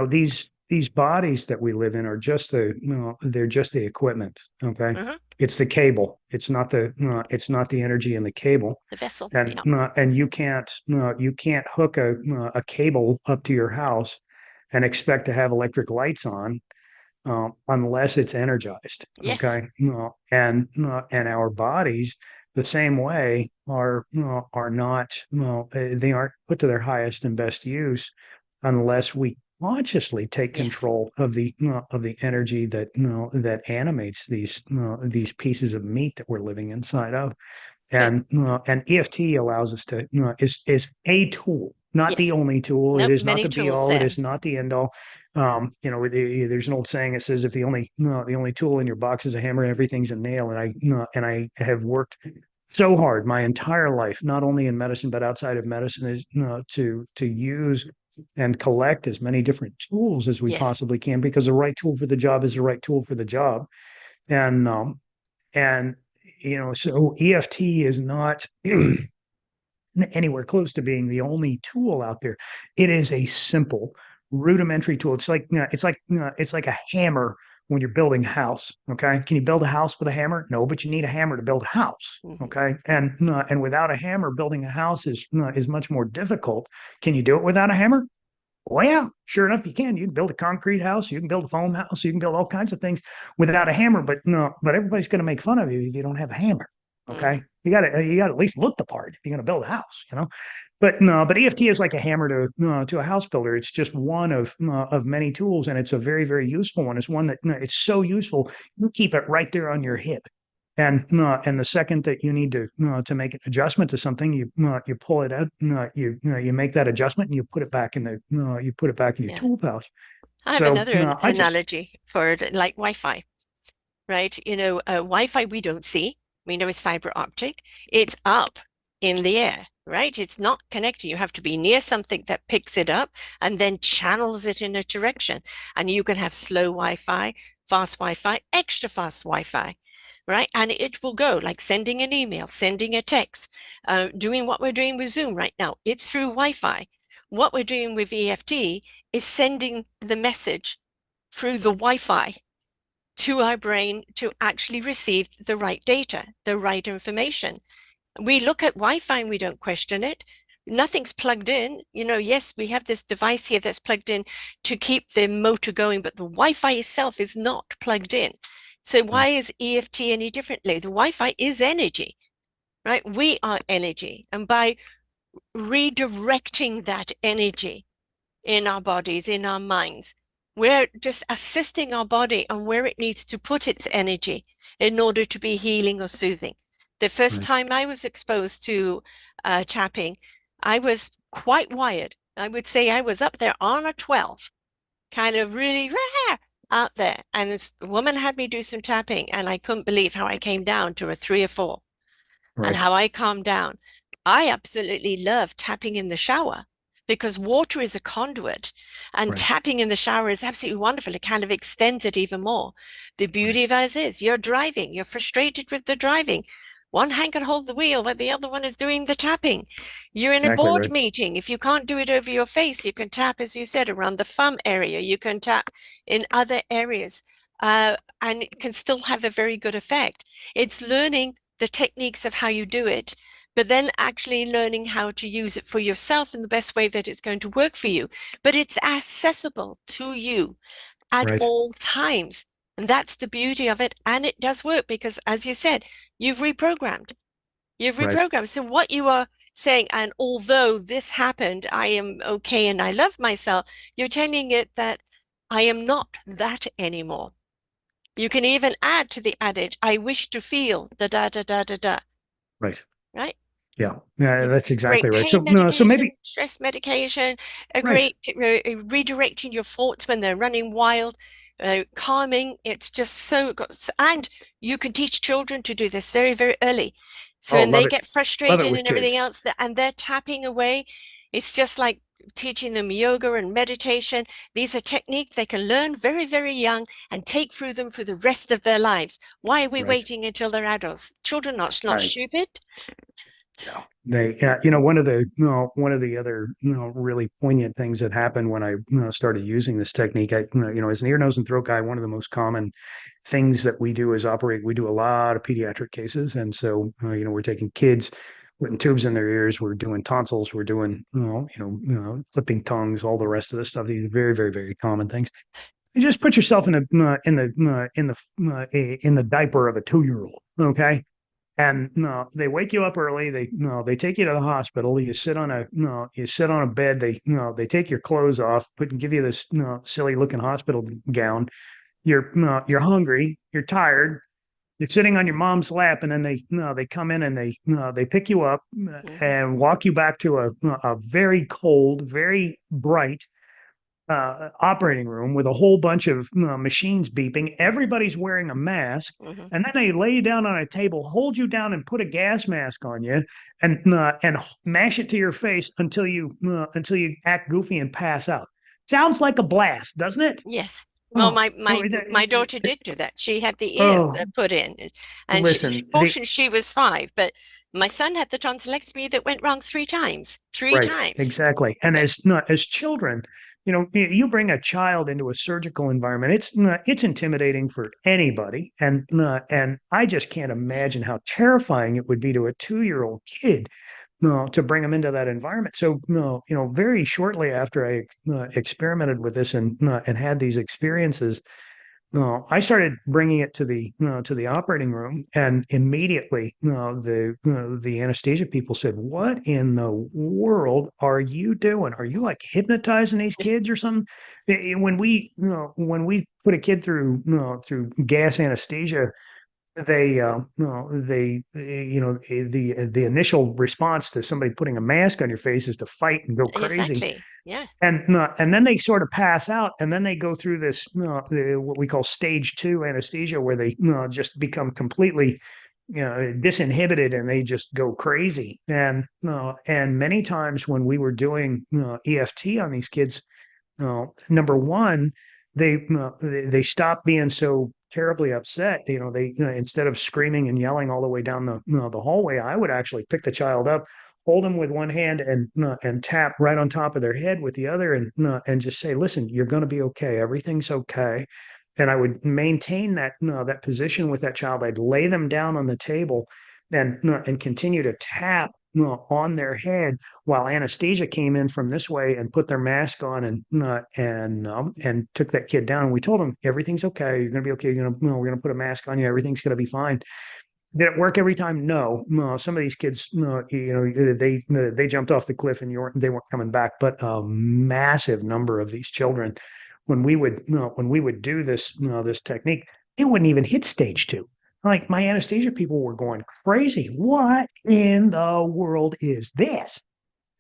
these bodies that we live in are just they're just the equipment. Okay, Mhm. it's the cable. It's not the energy in the cable. The vessel. And Yeah. you can't hook a cable up to your house and expect to have electric lights on unless it's energized. Yes. Okay, and our bodies the same way are not they aren't put to their highest and best use unless we consciously take Yes. control of the energy that that animates these pieces of meat that we're living inside of. But And EFT allows us to is a tool, not the yes. only tool. It Nope. is not Many the be tools all. It there. is not the end all. There's an old saying that says if the only tool in your box is a hammer, everything's a nail. And I have worked so hard my entire life, not only in medicine but outside of medicine, is to use and collect as many different tools as we Yes. possibly can, because the right tool for the job is the right tool for the job. And um, and so EFT is not anywhere close to being the only tool out there. It is a simple, rudimentary tool. It's like a hammer when you're building a house. Okay, can you build a house with a hammer? No, but you need a hammer to build a house. Hmm. Okay, and without a hammer, building a house is much more difficult. Can you do it without a hammer? Well, yeah, sure enough, you can. You can build a concrete house, you can build a foam house, you can build all kinds of things without a hammer. But no, but everybody's going to make fun of you if you don't have a hammer. Hmm. Okay, you got to at least look the part if you're going to build a house. But no, but EFT is like a hammer to a house builder. It's just one of many tools, and it's a very very useful one. It's one that it's so useful. You keep it right there on your hip. And the second that you need to make an adjustment to something, you pull it out, you make that adjustment, and you put it back in the you put it back in your Yeah. tool pouch. I have So another I just analogy for it, like Wi-Fi, right? Wi-Fi we don't see. We know it's fiber optic. It's up in the air, right? It's not connected. You have to be near something that picks it up and then channels it in a direction. And you can have slow Wi-Fi, fast Wi-Fi, extra fast Wi-Fi, right? And it will go like sending an email, sending a text, doing what we're doing with Zoom right now. It's through Wi-Fi. What we're doing with EFT is sending the message through the Wi-Fi to our brain to actually receive the right data, the right information. We look at Wi-Fi and we don't question it. Nothing's plugged in. Yes, we have this device here that's plugged in to keep the motor going, but the Wi-Fi itself is not plugged in. So right, why is EFT any differently? The Wi-Fi is energy, right? We are energy. And by redirecting that energy in our bodies, in our minds. We're just assisting our body on where it needs to put its energy in order to be healing or soothing. The first right, time I was exposed to tapping, I was quite wired. I would say I was up there on a 12, kind of really rare out there. And this woman had me do some tapping, and I couldn't believe how I came down to a 3 or 4 and right, how I calm down. I absolutely love tapping in the shower because water is a conduit and right, tapping in the shower is absolutely wonderful. It kind of extends it even more. The right. beauty of us is you're driving, you're frustrated with the driving. One hand can hold the wheel, but the other one is doing the tapping. You're in a Exactly board right. meeting. If you can't do it over your face, you can tap, as you said, around the thumb area. You can tap in other areas. and it can still have a very good effect. It's learning the techniques of how you do it, but then actually learning how to use it for yourself in the best way that it's going to work for you. But it's accessible to you at Right. all times. And that's the beauty of it. And it does work because, as you said, you've reprogrammed. You've Right. reprogrammed. So what you are saying, and although this happened, I am okay and I love myself, you're telling it that I am not that anymore. You can even add to the adage, I wish to feel da da da da da da, Right. right? Yeah. Yeah, that's exactly Great right. So, pain so maybe, medication, stress medication, a right. great redirecting your thoughts when they're running wild, calming. It's just so good. And you can teach children to do this very, very early. So Oh, when they love it. get Love it frustrated with and everything kids. else, and they're tapping away, it's just like teaching them yoga and meditation. These are techniques they can learn very, very young and take through them for the rest of their lives. Why are we Right. waiting until they're adults? Children are not Right. stupid. Yeah. They, one of the other, really poignant things that happened when I, started using this technique, as an ear, nose, and throat guy, one of the most common things that we do is we do a lot of pediatric cases. And so, we're taking kids, putting tubes in their ears, we're doing tonsils, we're doing, clipping tongues, all the rest of the stuff. These are very, very, very common things. You just put yourself in the diaper of a 2-year old. Okay. And no, they wake you up early. They take you to the hospital. You sit on a bed. They take your clothes off, give you this, silly looking hospital gown. You're hungry. You're tired. You're sitting on your mom's lap, and then they come in and they pick you up Mhm, and walk you back to a very cold, very bright operating room with a whole bunch of machines beeping. Everybody's wearing a mask. mhm. And then they lay you down on a table, hold you down, and put a gas mask on you, and mash it to your face until you act goofy and pass out. Sounds like a blast, doesn't it? Yes. Well, Oh, my oh, my my daughter did do that. She had the ears oh, put in, and listen, fortunately she was 5. But my son had the tonsillectomy that went wrong 3 times. Three right, times. exactly. And But as children, you bring a child into a surgical environment, it's intimidating for anybody, and I just can't imagine how terrifying it would be to a 2-year-old kid, to bring them into that environment. So, very shortly after I experimented with this and had these experiences, I started bringing it to the operating room, and immediately, the anesthesia people said, "What in the world are you doing? Are you like hypnotizing these kids or something?" When we put a kid through, through gas anesthesia, the initial response to somebody putting a mask on your face is to fight and go crazy. exactly. Yeah. And then they sort of pass out, and then they go through this, what we call stage 2 anesthesia, where they, just become completely, disinhibited, and they just go crazy. And many times when we were doing EFT on these kids, number one, they stop being so terribly upset. They, instead of screaming and yelling all the way down the hallway, I would actually pick the child up, hold them with one hand, and tap right on top of their head with the other, and just say, "Listen, you're going to be okay. Everything's okay." And I would maintain that position with that child. I'd lay them down on the table, and continue to tap on their head while anesthesia came in from this way and put their mask on, and took that kid down. And we told them, "Everything's okay. You're gonna be okay. We're gonna put a mask on you. Everything's gonna be fine." Did it work every time? No. No. Some of these kids, they jumped off the cliff, and they weren't coming back. But a massive number of these children, when we would do this technique, it wouldn't even hit stage 2. Like, my anesthesia people were going crazy. What in the world is this?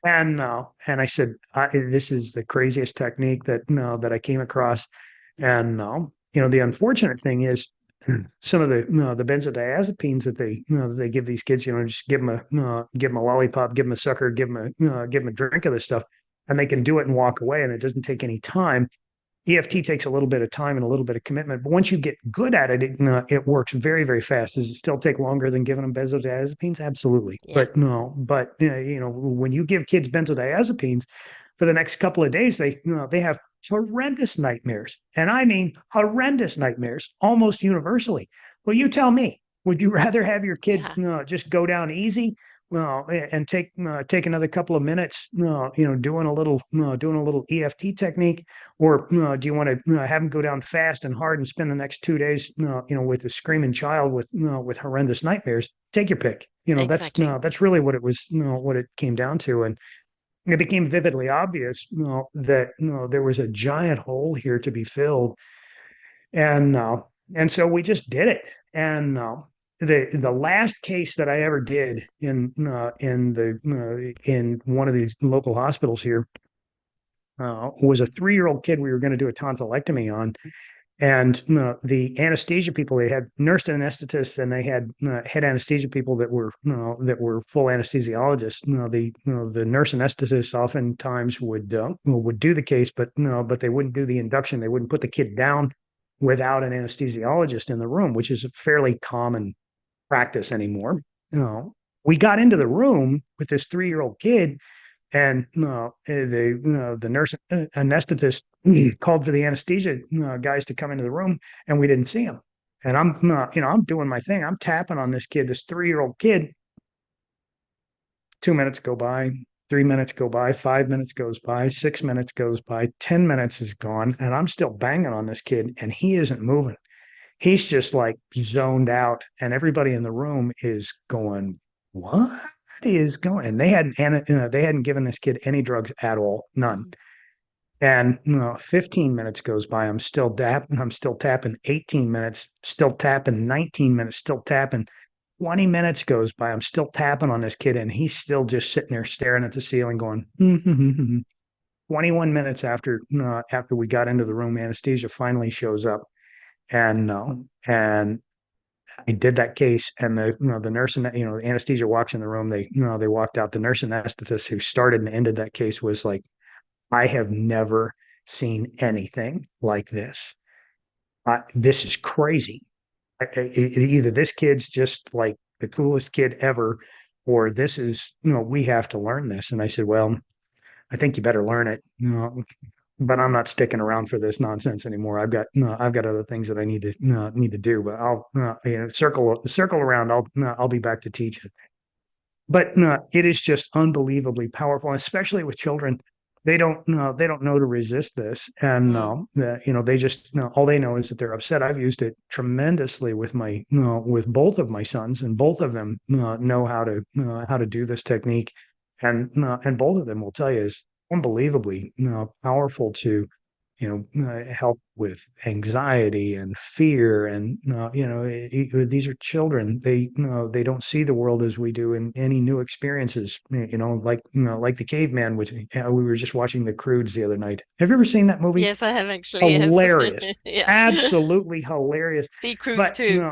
And I said, "This is the craziest technique that I came across." And the unfortunate thing is, some of the benzodiazepines that they give these kids, just give them a lollipop, give them a sucker, give them a drink of this stuff, and they can do it and walk away, and it doesn't take any time. EFT takes a little bit of time and a little bit of commitment, but once you get good at it, it works very, very fast. Does it still take longer than giving them benzodiazepines? Absolutely. Yeah. But no, when you give kids benzodiazepines, for the next couple of days, they have horrendous nightmares. And I mean horrendous nightmares almost universally. Well, you tell me, would you rather have your kid Yeah, just go down easy, well, and take another couple of minutes, doing a little EFT technique, or do you want to have them go down fast and hard and spend the next 2 days, with a screaming child with horrendous nightmares? Take your pick. exactly. That's really what it was, what it came down to. And it became vividly obvious, that there was a giant hole here to be filled, and so we just did it. And the last case that I ever did in one of these local hospitals here was a 3-year-old kid we were going to do a tonsillectomy on, and the anesthesia people, they had nurse anesthetists and they had head anesthesia people that were full anesthesiologists. The nurse anesthetists oftentimes would do the case, but they wouldn't do the induction. They wouldn't put the kid down without an anesthesiologist in the room, which is a fairly common practice anymore. We got into the room with this 3-year-old kid, and the nurse anesthetist called for the anesthesia guys to come into the room, and we didn't see him. And I'm doing my thing. I'm tapping on this kid, this 3-year-old kid. 2 minutes go by, 3 minutes go by, 5 minutes goes by, 6 minutes goes by, 10 minutes is gone, and I'm still banging on this kid, and he isn't moving. He's just like zoned out, and everybody in the room is going, "What is going?" And they hadn't given this kid any drugs at all, none. Mhm. And 15 minutes goes by. I'm still tapping. 18 minutes, still tapping. 19 minutes, still tapping. 20 minutes goes by. I'm still tapping on this kid, and he's still just sitting there staring at the ceiling, going. 21 minutes after we got into the room, anesthesia finally shows up, and I did that case, and the nurse and the anesthesia walks in the room. They walked out. The nurse anesthetist who started and ended that case was like, "I have never seen anything like this. This is crazy. Either this kid's just like the coolest kid ever, or this is, we have to learn this." And I said, "Well, I think you better learn it. But I'm not sticking around for this nonsense anymore. I've got other things that I need to do. But I'll circle around. I'll be back to teach it." But it is just unbelievably powerful, especially with children. They don't know to resist this, and Mm. they just all they know is that they're upset. I've used it tremendously with my with both of my sons, and both of them know how to do this technique, and both of them will tell you is unbelievably powerful to help with anxiety and fear. And these are children. They don't see the world as we do in any new experiences, like the caveman, which we were just watching The Croods the other night. Have you ever seen that movie? Yes, I have actually. Yes. Hilarious. Yeah. Absolutely hilarious. Sea cruise But too.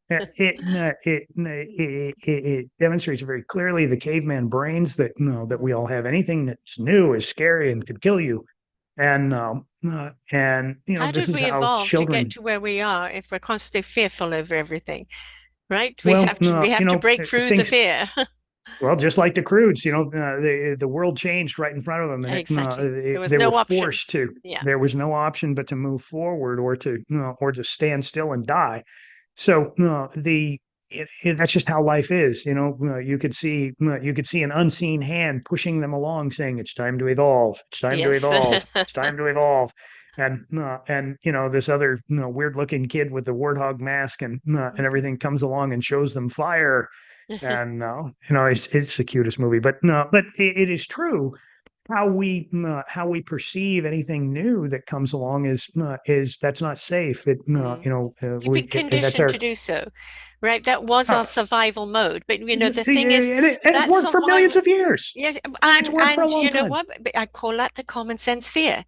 yeah, it demonstrates very clearly the caveman brains that that we Mm. all have. Anything that's new is scary and could kill you. And How this did is we how evolve to get children. to where we are if we're constantly fearful over everything, right? Well, We have to break through the things. fear. Well, just like the Croods, the world changed right in front of them, and Exactly. There was they were no option. forced to. Yeah. There was no option but to move forward, or to stand still and die. So that's just how life is. You could see an unseen hand pushing them along, saying, "It's time to evolve. It's time to Yes. evolve. It's time to evolve." And this other weird looking kid with the warthog mask and everything comes along and shows them fire. And it's the cutest movie. But no, but it is true. How we perceive anything new that comes along is that's not safe. Mm. We've been That's conditioned our. to do so, right? That was our uh, survival mode. But the thing is, and it's that worked for millions survival, of years. yes, It's worked for a and long you know time. what? I call that the common sense fear.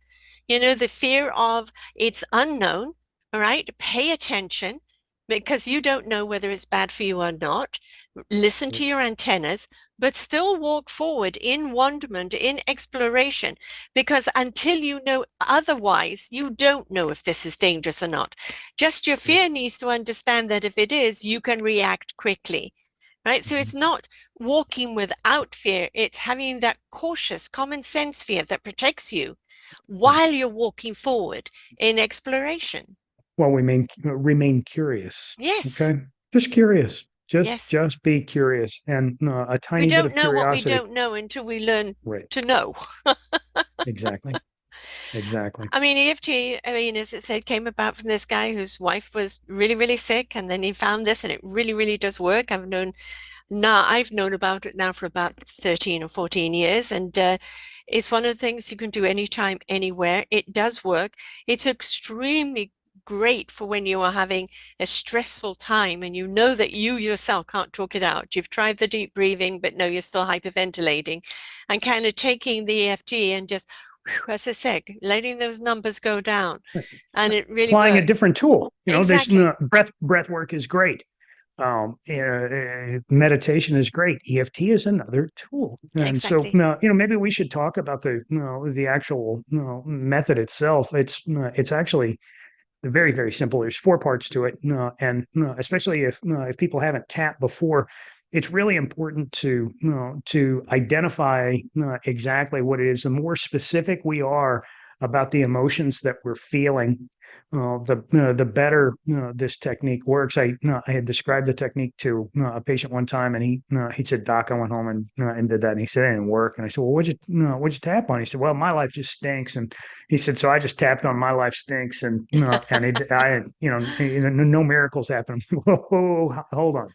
The fear of it's unknown, all right? Pay attention because you don't know whether it's bad for you or not. Listen to your antennas, but still walk forward in wonderment, in exploration, because until you know otherwise, you don't know if this is dangerous or not. Just your fear needs to understand that if it is, you can react quickly. Right. So it's not walking without fear. It's having that cautious, common sense fear that protects you Right. while you're walking forward in exploration. Well, we remain curious. Yes, Okay. Just curious. yes. Just be curious. And a We tiny bit don't of know what we curiosity. don't know until we learn Right. to know. Exactly. Exactly. I mean, EFT, I mean, as it said, came about from this guy whose wife was really, really sick, and then he found this, and it really, really does work. I've known about it now for about 13 or 14 years, and it's one of the things you can do anytime, anywhere. It does work. It's extremely great for when you are having a stressful time and you know that you yourself can't talk it out. You've tried the deep breathing, but no, you're still hyperventilating, and kind of taking the EFT and just, as I said, letting those numbers go down, Right. and it really Applying a works. different tool. There's Exactly. breath work is great. Meditation is great. EFT is another tool. And so, Exactly. maybe we should talk about the actual, method itself. It's actually very, very simple. There's four parts to it, and especially if people haven't tapped before, it's really important to identify exactly what it is. The more specific we are about the emotions that we're feeling, the better this technique works. I had described the technique to a patient one time, and he said, "Doc, I went home and did that." And he said, "It didn't work." And I said, "Well, what'd you tap on?" He said, "Well, my life just stinks." And he said, "So I just tapped on my life stinks, and no miracles happen." Whoa, hold on.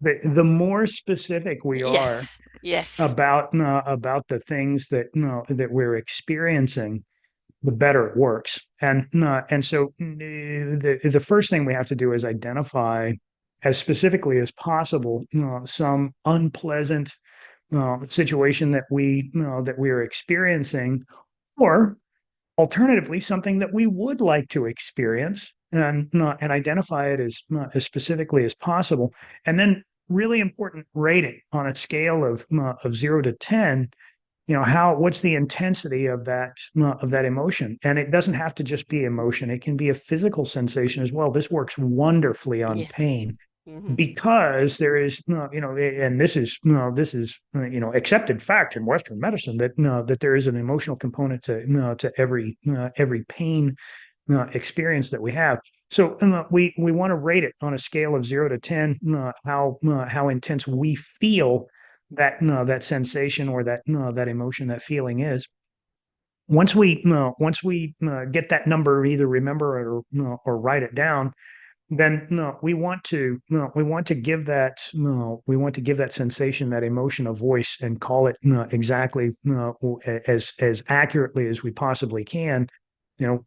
The more specific we are Yes. Yes. about the things that we're experiencing, the better it works. And so the first thing we have to do is identify as specifically as possible, some unpleasant situation that we are experiencing, or alternatively, something that we would like to experience, and identify it as specifically as possible. And then, really important, rate it on a scale of 0 to 10. What's the intensity of that emotion? And it doesn't have to just be emotion; it can be a physical sensation as well. This works wonderfully on Yeah. pain, Hmm. because there is, and this is accepted fact in Western medicine, that there is an emotional component to every pain experience that we have. So we want to rate it on a scale of 0 to 10, how intense we feel that sensation, or that emotion, that feeling is. Once we get that number, either remember it, or write it down, then we want to give that sensation, that emotion, a voice, and call it exactly as accurately as we possibly can.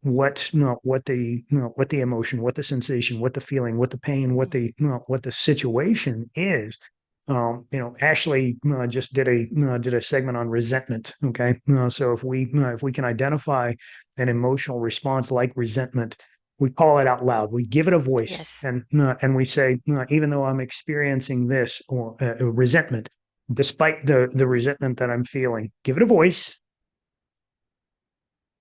What the emotion, what the sensation, what the feeling, what the pain, what the situation is. Ashley just did a segment on resentment. Okay, so if we can identify an emotional response like resentment, we call it out loud. We give it a voice, Yes. and we say, even though I'm experiencing this, or resentment, despite the resentment that I'm feeling, give it a voice.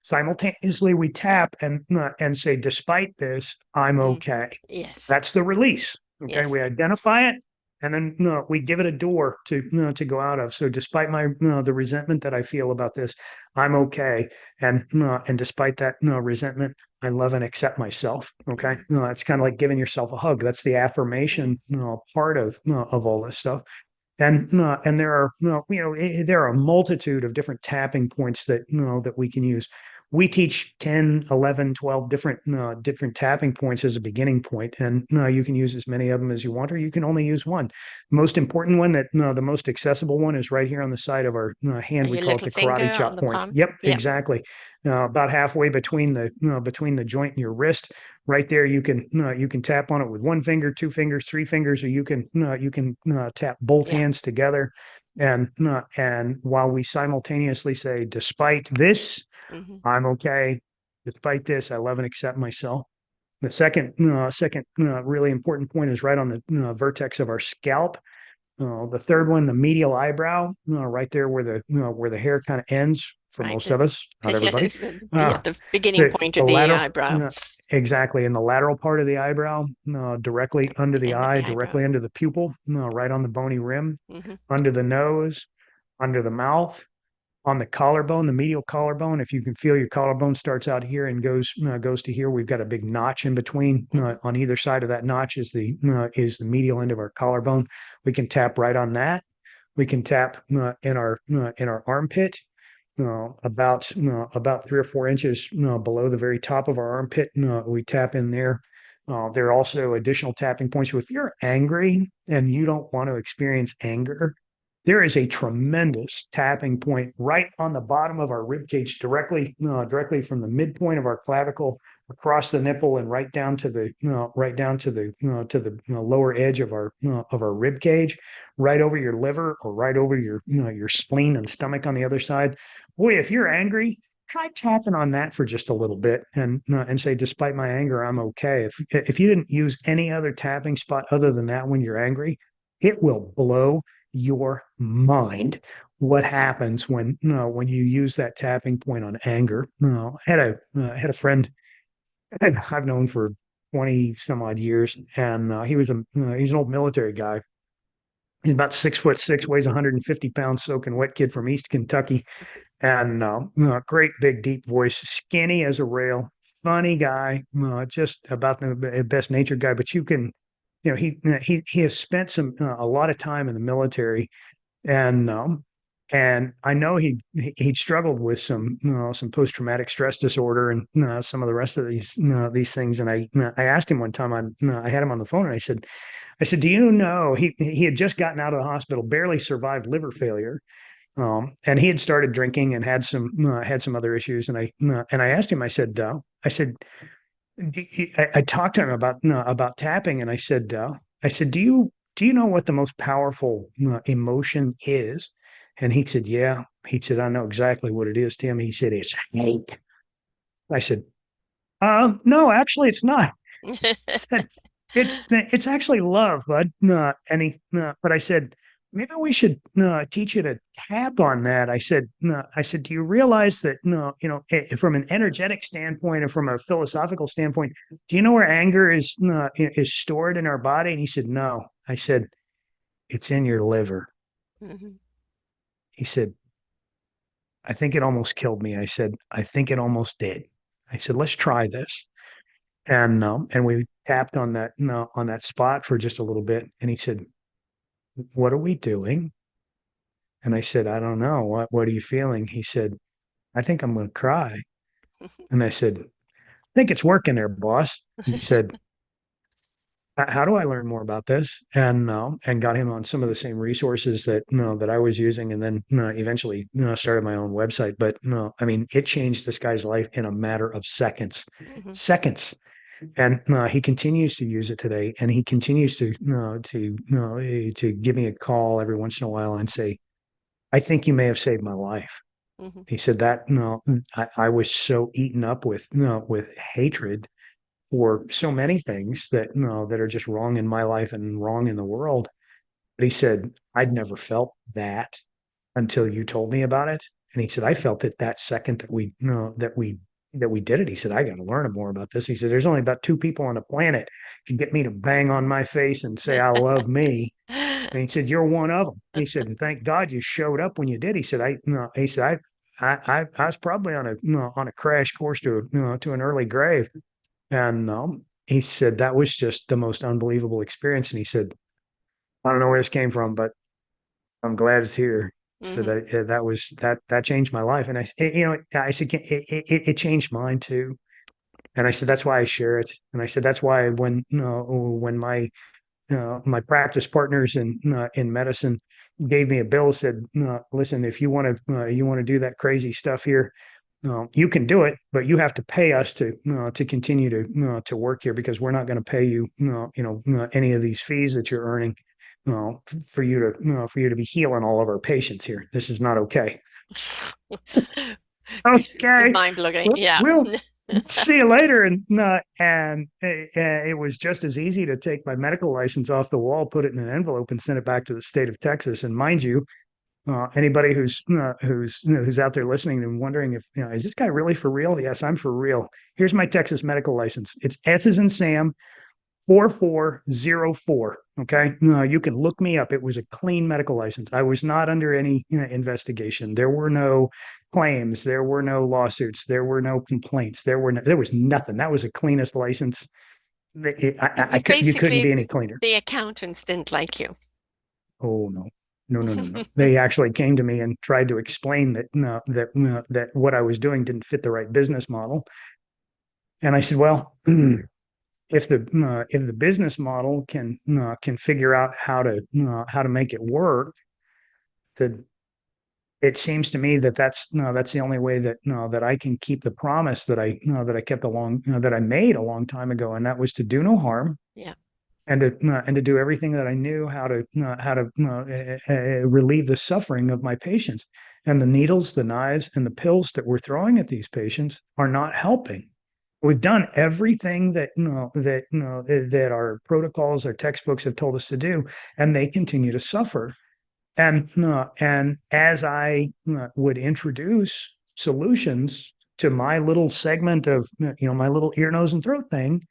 Simultaneously, we tap and say, despite this, I'm Mm. okay. Yes. That's the release. Okay, Yes. we identify it, and then we give it a door to go out of. So, despite the resentment that I feel about this, I'm okay. And despite that resentment, I love and accept myself. Okay, Mm. it's kind of like giving yourself a hug. That's the Mm. affirmation part of all this stuff. And there are a multitude of different tapping points that we can use. We teach 10, 11, 12 different tapping points as a beginning point, and you can use as many of them as you want, or you can only use one. The most important one, the most accessible one, is right here on the side of our hand. We Your call it little the finger karate on chop the point. palm. Yep, Yep. exactly. About halfway between the joint and your wrist. Right there, you can tap on it with one finger, two fingers, three fingers, or you can tap both Yeah. hands together, and while we simultaneously say, "Despite this, Hmm. I'm okay. Despite this, I love and accept myself." The second really important point is right on the vertex of our scalp. The third one, the medial eyebrow, right there where the hair kind of ends for Right. most of us, not everybody. Yeah, Uh, the beginning the point the of the lateral eyebrow. exactly in the lateral part of the eyebrow, directly under the End of eye, the eyebrow. directly under the pupil, right on the bony rim, Hmm. under the nose, under the mouth, on the collarbone, the medial collarbone. If you can feel your collarbone starts out here and goes to here, we've got a big notch in between. Hmm. On either side of that notch is the medial end of our collarbone. We can tap right on that. We can tap in our armpit, about 3 or 4 inches below the very top of our armpit. We tap in there. There are also additional tapping points. So if you're angry and you don't want to experience anger, there is a tremendous tapping point right on the bottom of our rib cage, directly from the midpoint of our clavicle across the nipple and right down to the lower edge of our rib cage, right over your liver or right over your spleen and stomach on the other side. Boy, if you're angry, try tapping on that for just a little bit and say, despite my anger, I'm okay. If you didn't use any other tapping spot other than that when you're angry, it will blow your mind what happens when you use that tapping point on anger. I had a friend I've known for 20 some odd years, and he's an old military guy. He's about 6'6", weighs 150 pounds, soaking wet kid from East Kentucky, and great big deep voice, skinny as a rail, funny guy, just about the best natured guy. But he has spent a lot of time in the military, and I know he'd struggled with some post traumatic stress disorder and some of the rest of these things. And I asked him one time, I had him on the phone, and I said, do you know he had just gotten out of the hospital, barely survived liver failure, and he had started drinking and had some other issues. And I asked him, I said, I talked to him about tapping, and I said, do you know what the most powerful emotion is? And he said, yeah. He said, I know exactly what it is, Tim. He said, it's hate. I said, no, actually, it's not. He said, it's actually love, bud. But I said, maybe we should teach you to tap on that. I said, do you realize that from an energetic standpoint and from a philosophical standpoint, do you know where anger is stored in our body? And he said, no. I said, it's in your liver. Hmm. He said, I think it almost killed me. I said, I think it almost did. I said, let's try this. And we tapped on that spot for just a little bit. And he said, what are we doing? And I said, I don't know. What are you feeling? He said, I think I'm going to cry. And I said, I think it's working there, boss. And he said, how do I learn more about this? And got him on some of the same resources that I was using, and then eventually started my own website. But no, I mean, it changed this guy's life in a matter of seconds, Hmm. seconds. And he continues to use it today, and he continues to give me a call every once in a while and say, I think you may have saved my life. Hmm. He said that I was so eaten up with hatred for so many things that are just wrong in my life and wrong in the world. But he said, I'd never felt that until you told me about it. And he said, I felt it that second that we did it. He said, I got to learn more about this. He said, there's only about two people on the planet can get me to bang on my face and say I love me. And he said, you're one of them. He said, and thank God you showed up when you did. He said, I no, he said, I was probably on a crash course to an early grave. And he said that was just the most unbelievable experience. And he said, I don't know where this came from, but I'm glad it's here. So Hmm. that changed my life. And I said, it changed mine too. And I said, that's why I share it. And I said, that's why when my practice partners in medicine gave me a bill, said, listen, if you want to do that crazy stuff here, you can do it, but you have to pay us to continue to work here, because we're not going to pay you any of these fees that you're earning for you to be healing all of our patients here. This is not okay. Okay, Mind-blowing. well, Yeah. we'll see you later. And it was just as easy to take my medical license off the wall, put it in an envelope, and send it back to the state of Texas. And mind you, Anybody who's out there listening and wondering if is this guy really for real? Yes, I'm for real. Here's my Texas medical license. It's S as in Sam 4404. Okay, you can look me up. It was a clean medical license. I was not under any investigation. There were no claims. There were no lawsuits. There were no complaints. There was nothing. That was the cleanest license. It was You couldn't be basically any cleaner. the accountants didn't like you. Oh no. No, no, no, no. They actually came to me and tried to explain that that what I was doing didn't fit the right business model. And I said, well, if the business model can figure out how to make it work, then it seems to me that that's the only way that that I can keep the promise that I kept along that I made a long time ago, and that was to do no harm Yeah. and to do everything that I knew how to relieve the suffering of my patients. And the needles, the knives, and the pills that we're throwing at these patients are not helping. We've done everything that our protocols, our textbooks have told us to do, and they continue to suffer. And as I would introduce solutions to my little segment of my little ear, nose, and throat thing,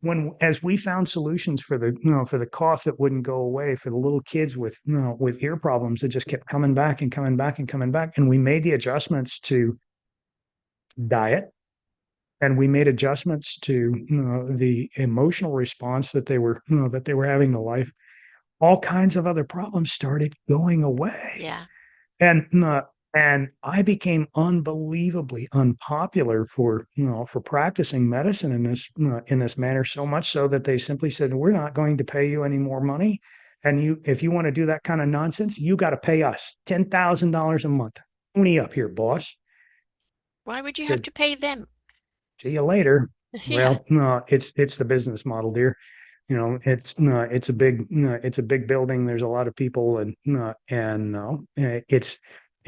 when as we found solutions for the for the cough that wouldn't go away, for the little kids with with ear problems that just kept coming back and coming back and coming back, and we made the adjustments to diet, and we made adjustments to the emotional response that they were having to life, all kinds of other problems started going away. Yeah. And and I became unbelievably unpopular for for practicing medicine in this manner, so much so that they simply said, we're not going to pay you any more money, and you if you want to do that kind of nonsense, you got to pay us $10,000 a month. Pony up here, boss. Why would you have Said, to pay them? see you later. Yeah. Well, no, it's the business model, dear. It's a big building. There's a lot of people, and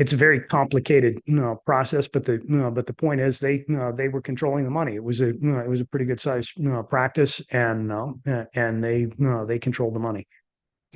it's a very complicated process. But the point is they were controlling the money. It was a pretty good size practice, and they controlled the money.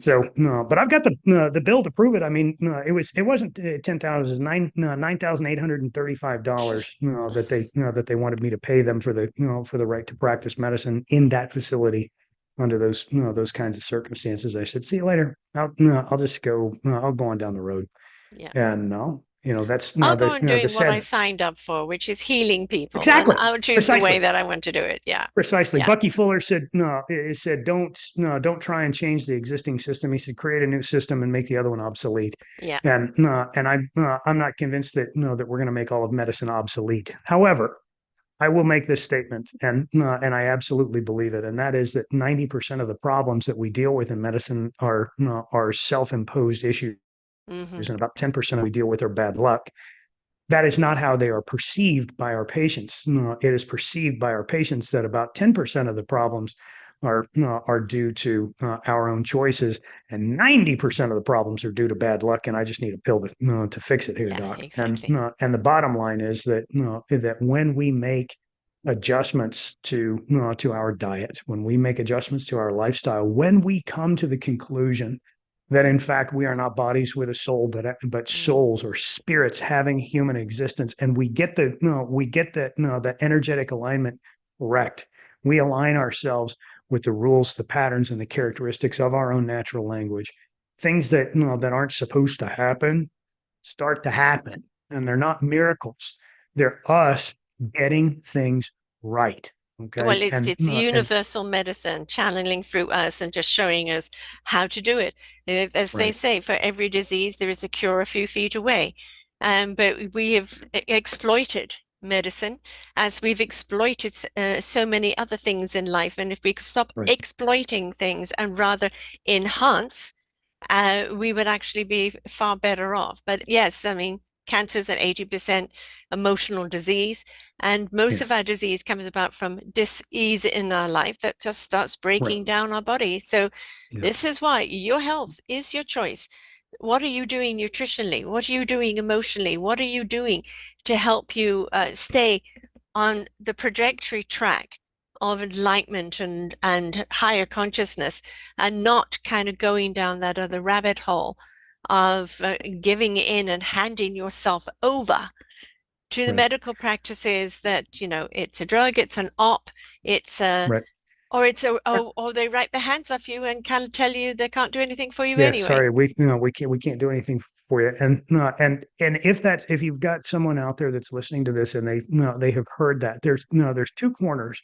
So no, but I've got the bill to prove it. I mean, no, it wasn't 10,000, it was $9,835 that they wanted me to pay them for the for the right to practice medicine in that facility under those those kinds of circumstances. I said, see you later. I'll just go. I'll go on down the road. Yeah. And no, that's I'll go the on the doing what I sad. signed up for, which is healing people, and Exactly, I'll choose the way precisely. that I want to do it. Yeah. Precisely. Yeah. Bucky Fuller said, no, he said, don't, no, don't try and change the existing system. He said, create a new system and make the other one obsolete. Yeah. And I'm not convinced that, that we're going to make all of medicine obsolete. However, I will make this statement, and I absolutely believe it, and that is that 90% of the problems that we deal with in medicine are self-imposed issues, Hmm. and about 10% we deal with are bad luck. That is not how they are perceived by our patients. It is perceived by our patients that about 10% of the problems are due to our own choices, and 90% of the problems are due to bad luck. And I just need a pill to fix it here, Yeah, doc. exactly. And the bottom line is that that when we make adjustments to our diet, when we make adjustments to our lifestyle, when we come to the conclusion that in fact we are not bodies with a soul, but Mm. souls or spirits having human existence, and we get the no, we get that no, that energetic alignment correct. We align ourselves with the rules, the patterns, and the characteristics of our own natural language. Things that that aren't supposed to happen start to happen, and they're not miracles. They're us getting things right. Okay, Well, it's and universal medicine channeling through us and just showing us how to do it. As they right, say, for every disease, there is a cure a few feet away. But we have exploited medicine as we've exploited so many other things in life. And if we could stop right, exploiting things and rather enhance, we would actually be far better off. But yes, I mean, cancer is an 80% emotional disease, and most of yes, our disease comes about from dis-ease in our life that just starts right, breaking down our body. So yeah, this is why your health is your choice. What are you doing nutritionally? What are you doing emotionally? What are you doing to help you stay on the trajectory track of enlightenment and higher consciousness, and not kind of going down that other rabbit hole of giving in and handing yourself over to the Right. medical practices that, it's a drug, it's an op, it's a, Right. or or they write their hands off you and can't tell you they can't do anything for you Yes, anyway. sorry, we can't do anything for you. And if you've got someone out there that's listening to this and they have heard that, there's two corners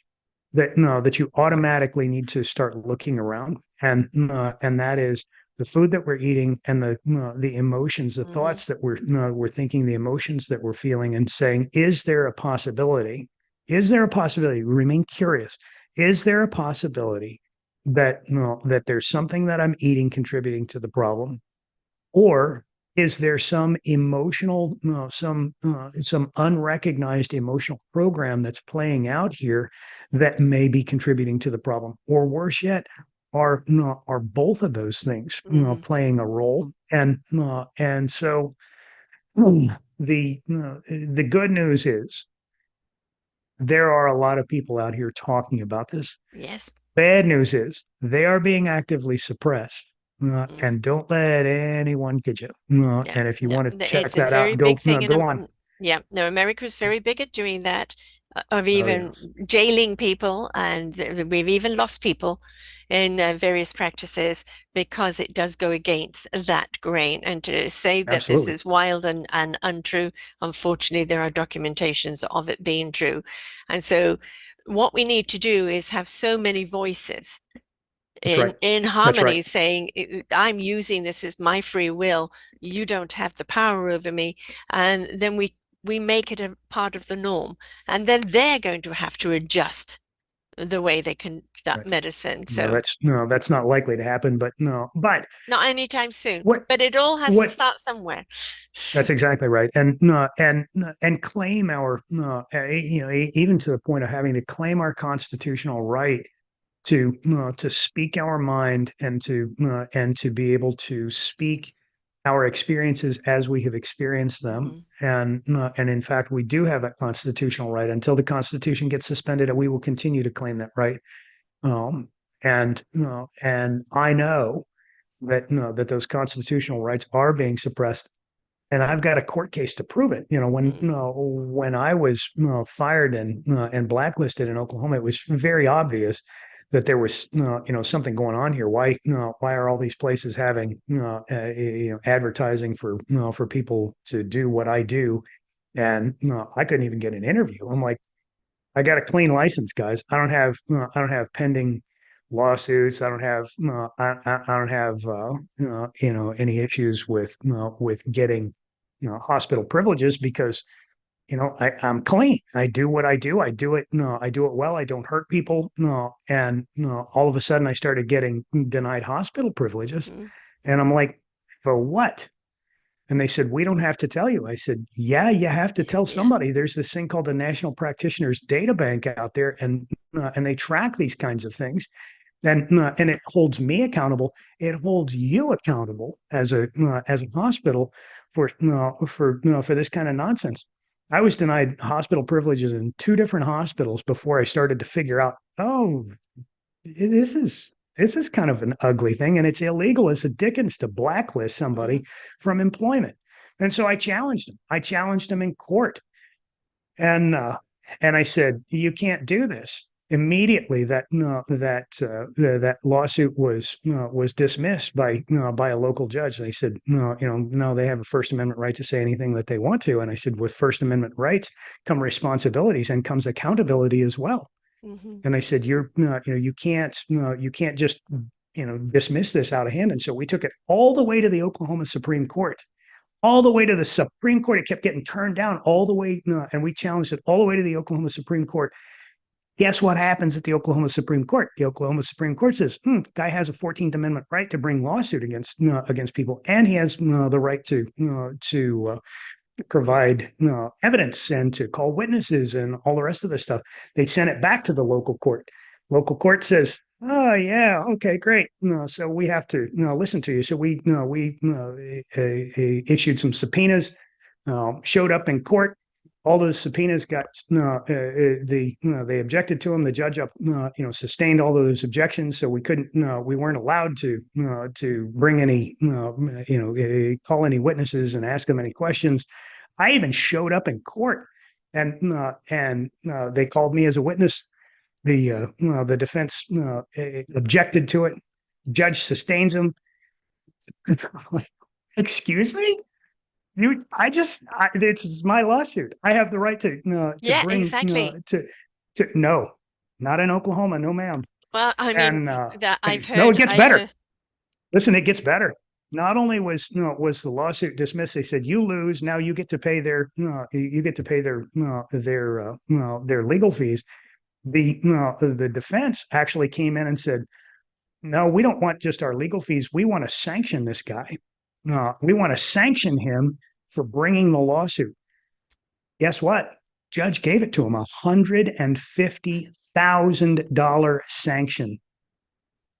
that you automatically need to start looking around, and that is the food that we're eating and the emotions, the Hmm. thoughts that we're thinking, the emotions that we're feeling, and saying, is there a possibility? Is there a possibility? Remain curious. Is there a possibility that there's something that I'm eating contributing to the problem, or is there some emotional, some unrecognized emotional program that's playing out here that may be contributing to the problem, or worse yet, are both of those things Hmm. playing a role? And so the good news is there are a lot of people out here talking about this. Yes. Bad news is they are being actively suppressed. Mm. And don't let anyone get you. Yeah, And if you no, want to check it's a that out, very big thing go on. yeah, no, America's very big at doing that, of Oh even yes, jailing people, and we've even lost people in various practices because it does go against that grain. And to say that this absolutely. is wild and untrue, unfortunately, there are documentations of it being true. And so, what we need to do is have so many voices That's right. in That's right. harmony, saying, I'm using this as my free will, you don't have the power over me. And then we make it a part of the norm, and then they're going to have to adjust the way they conduct Right. medicine. No, So that's not likely to happen. But no, but not anytime soon, what but it all has to what start somewhere. that's exactly right. And claim our even to the point of having to claim our constitutional right to speak our mind and to be able to speak our experiences as we have experienced them. Hmm. And in fact, we do have that constitutional right. Until the Constitution gets suspended, we will continue to claim that right. Um, and I know that those constitutional rights are being suppressed, and I've got a court case to prove it. When I was fired and blacklisted in Oklahoma, it was very obvious that there was something going on here. Why are all these places having advertising for people to do what I do, and I couldn't even get an interview. I'm like, I got a clean license, guys. I don't have pending lawsuits. I don't have I don't have any issues with getting hospital privileges because I'm clean. I do what I do. I do it. No, I do it well. I don't hurt people. No, and no, all of a sudden I started getting denied hospital privileges, Hmm. and I'm like, for what? And they said, we don't have to tell you. I said, yeah, you have to tell Yeah. somebody. There's this thing called the National Practitioners Data Bank out there, and they track these kinds of things. And it holds me accountable. It holds you accountable as a hospital for this kind of nonsense. I was denied hospital privileges in two different hospitals before I started to figure out, oh, this is kind of an ugly thing, and it's illegal as the dickens to blacklist Hmm. somebody from employment. And so I challenged him. I challenged him in court, and I said, "You can't do this." Immediately, that lawsuit was dismissed by a local judge. They said, "No, no, they have a First Amendment right to say anything that they want to." And I said, "With First Amendment rights come responsibilities and comes accountability as well." Hmm. And they said, you can't just dismiss this out of hand." And so we took it all the way to the Oklahoma Supreme Court, all the way to the Supreme Court. It kept getting turned down all the way, and we challenged it all the way to the Oklahoma Supreme Court. Guess what happens at the Oklahoma Supreme Court? The Oklahoma Supreme Court says, guy has a 14th Amendment right to bring lawsuit against people, and he has the right to provide evidence and to call witnesses and all the rest of this stuff. They sent it back to the local court. Local court says, "Oh yeah, okay, great. So we have to listen to you." So we issued some subpoenas, showed up in court. all those subpoenas got they objected to them. The judge sustained all those objections, so we weren't allowed to bring any call any witnesses and ask them any questions. I even showed up in court, and they called me as a witness. The defense objected to it. Judge sustains them. Excuse me? This is my lawsuit. I have the right to Yeah, bring exactly. no, not in Oklahoma, no, ma'am. Well, I mean, And that no, it gets I've better. heard, Listen, it gets better. Not only was the lawsuit dismissed, they said you lose. Now you get to pay their legal fees. The defense actually came in and said, no, we don't want just our legal fees. We want to sanction this guy. We want to sanction him for bringing the lawsuit. Guess what? Judge gave it to him, $150,000 sanction.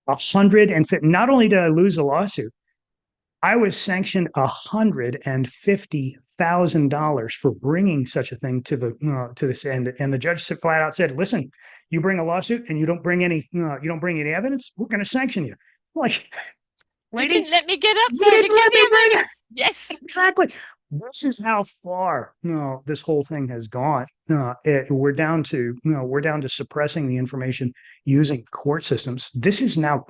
150. Not only did I lose the lawsuit, I was sanctioned $150,000 for bringing such a thing to this end. And the judge flat out said, "Listen, you bring a lawsuit and you don't bring any evidence, we're going to sanction you." I'm like, you lady, didn't let me get up you there to didn't get let me the bring it. evidence. Yes. Exactly. This is how far this whole thing has gone. We're down to suppressing the information using court systems. This is now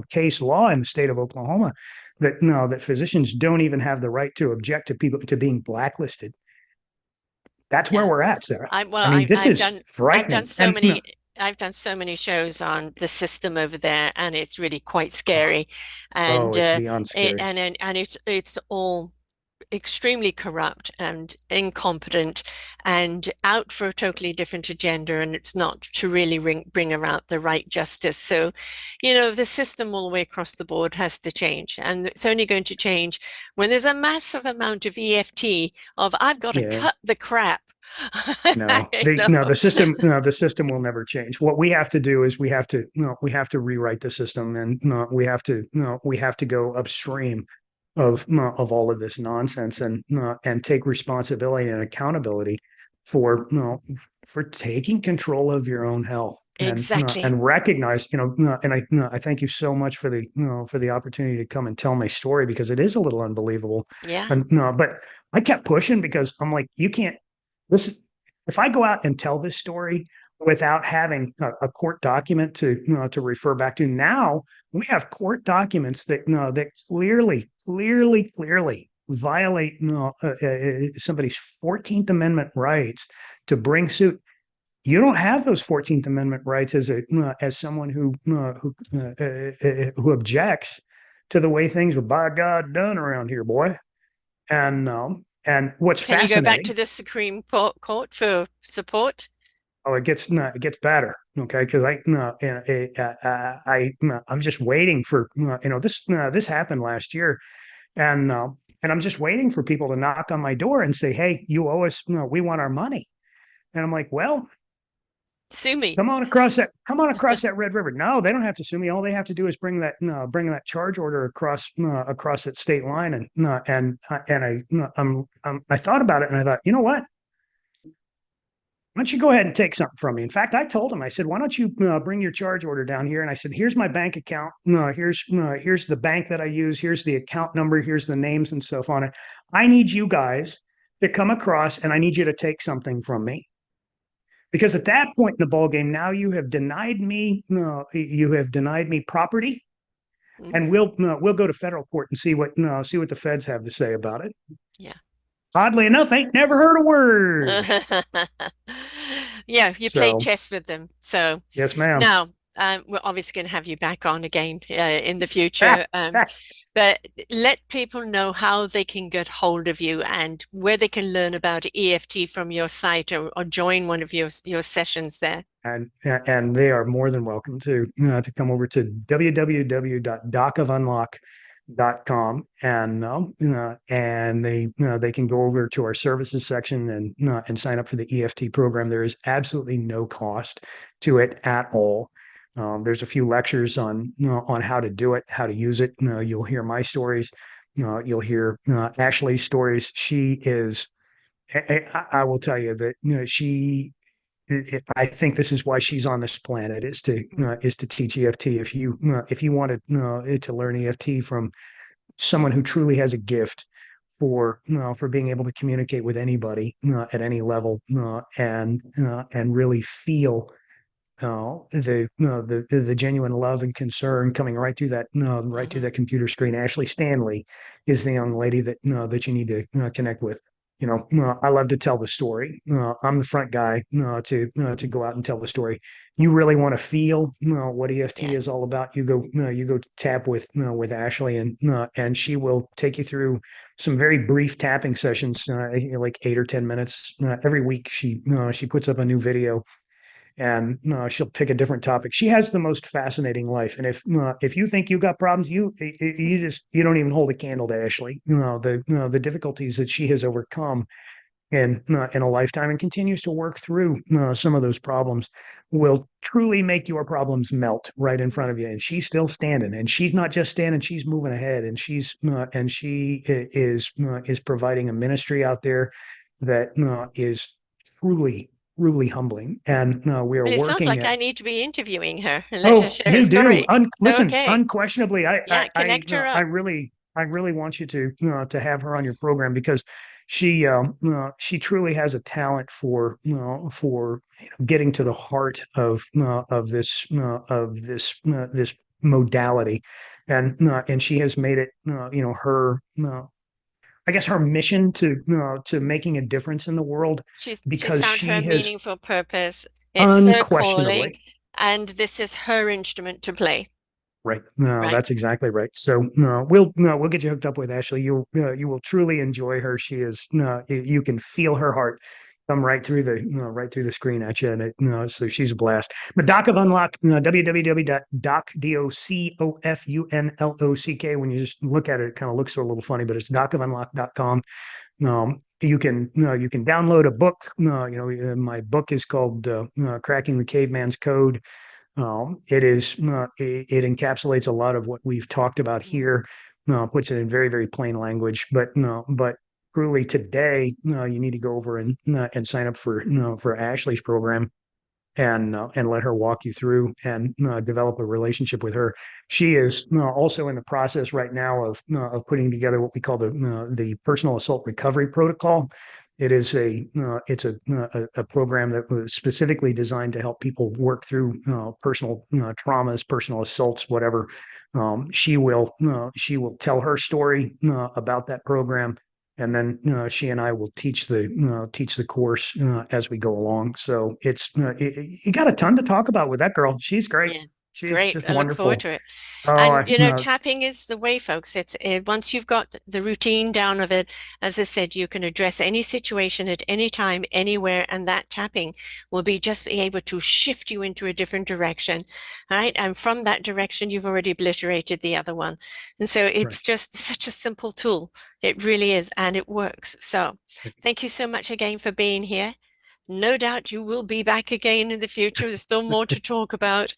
case law in the state of Oklahoma that physicians don't even have the right to object to people to being blacklisted. That's where Yeah. we're at, Sarah. I mean, I this is I've done frightening. so And many I've done so many shows on the system over there, and it's really quite scary. And it's beyond scary. it's all extremely corrupt and incompetent and out for a totally different agenda, and it's not to really bring about the right justice. So, the system all the way across the board has to change, and it's only going to change when there's a massive amount of EFT of I've got to Yeah. cut the crap. No, You know? the system will never change. What we have to do is we have to rewrite the system, and we have to go upstream of all of this nonsense, and take responsibility and accountability for for taking control of your own health, Exactly. and recognize, and I thank you so much for the opportunity to come and tell my story, because it is a little unbelievable. Yeah. And no, but I kept pushing because I'm like, you can't this if I go out and tell this story without having a court document to refer back to. Now we have court documents that clearly violate somebody's 14th Amendment rights to bring suit. You don't have those 14th Amendment rights as someone who objects to the way things are, by God, done around here, boy. And what's Can you go back fascinating, to the Supreme Court for support? oh, it gets no, it gets better. Okay, because I'm just waiting for this happened last year, and I'm just waiting for people to knock on my door and say, "Hey, you owe us. We want our money." And I'm like, "Well, Sue me. come on across that Red River." No, they don't have to sue me. All they have to do is bring that charge order across that state line. I thought about it, and I thought, you know what? Why don't you go ahead and take something from me? In fact, I told him, I said, why don't you bring your charge order down here? And I said, here's my bank account. Here's the bank that I use. Here's the account number. Here's the names and stuff on it. I need you guys to come across, and I need you to take something from me. Because at that point in the ball game, now you have denied me property, and Mm. we'll go to federal court and see what the feds have to say about it. Yeah. Oddly enough, ain't never heard a word. Yeah, you played So chess with them. So yes, ma'am. now we're obviously going to have you back on again in the future. But let people know how they can get hold of you and where they can learn about EFT from your site, or join one of your sessions there. And they are more than welcome to come over to www.docofunlock.com, and they can go over to our services section and sign up for the EFT program. There is absolutely no cost to it at all. There's a few lectures on how to do it, how to use it. You'll hear my stories. You'll hear Ashley's stories. She is I will tell you that I think this is why she's on this planet is to teach EFT. If you wanted to learn EFT from someone who truly has a gift for being able to communicate with anybody at any level and really feel the genuine love and concern coming right through Hmm. that computer screen. Ashley Stanley is the young lady that you need to connect with. I love to tell the story. I'm the front guy to go out and tell the story. You really want to feel what EFT Yeah. is all about. You go tap with Ashley, and she will take you through some very brief tapping sessions, like 8 or 10 minutes every week. She puts up a new video and she'll pick a different topic. She has the most fascinating life, and if you think you got problems, you don't even hold a candle to Ashley. The difficulties that she has overcome in a lifetime and continues to work through some of those problems will truly make your problems melt right in front of you. And she's still standing, and she's not just standing; she's moving ahead, and she is providing a ministry out there that is truly truly humbling. And we are Well, it sounds working like at I need to be interviewing her and let her Oh, share her you do. story. So, Listen, okay. unquestionably, Yeah, connect her up. I really want you to have her on your program because she truly has a talent for getting to the heart of this modality, and she has made it her I guess her mission to making a difference in the world She's because found her she has meaningful purpose. It's her calling, unquestionably. and this is her instrument to play, Right. No, right? that's exactly right. So we'll get you hooked up with Ashley. You will truly enjoy her. She is you can feel her heart come right through the screen at you, and so she's a blast. But Doc of Unlock, www.docfunlock. When you just look at it, it kind of looks a little funny, but it's docofunlock.com. You can download a book. My book is called Cracking the Caveman's Code. It encapsulates a lot of what we've talked about Mm. here, puts it in very, very plain language. But truly today, you need to go over and sign up for Ashley's program and let her walk you through and develop a relationship with her. She is also in the process right now of putting together what we call the personal assault recovery protocol. It is a program that was specifically designed to help people work through personal traumas, personal assaults, whatever. She will tell her story about that program, and then she and I will teach the course as we go along. So you got a ton to talk about with that girl. She's great. Yeah, She's great. just I look forward wonderful. to it. Oh, And tapping is the way, folks. Once you've got the routine down of it, as I said, you can address any situation at any time, anywhere, and that tapping will be just be able to shift you into a different direction, right? And from that direction, you've already obliterated the other one. And so right. it's just such a simple tool. It really is, and it works. So thank you so much again for being here. No doubt you will be back again in the future. There's still more to talk about.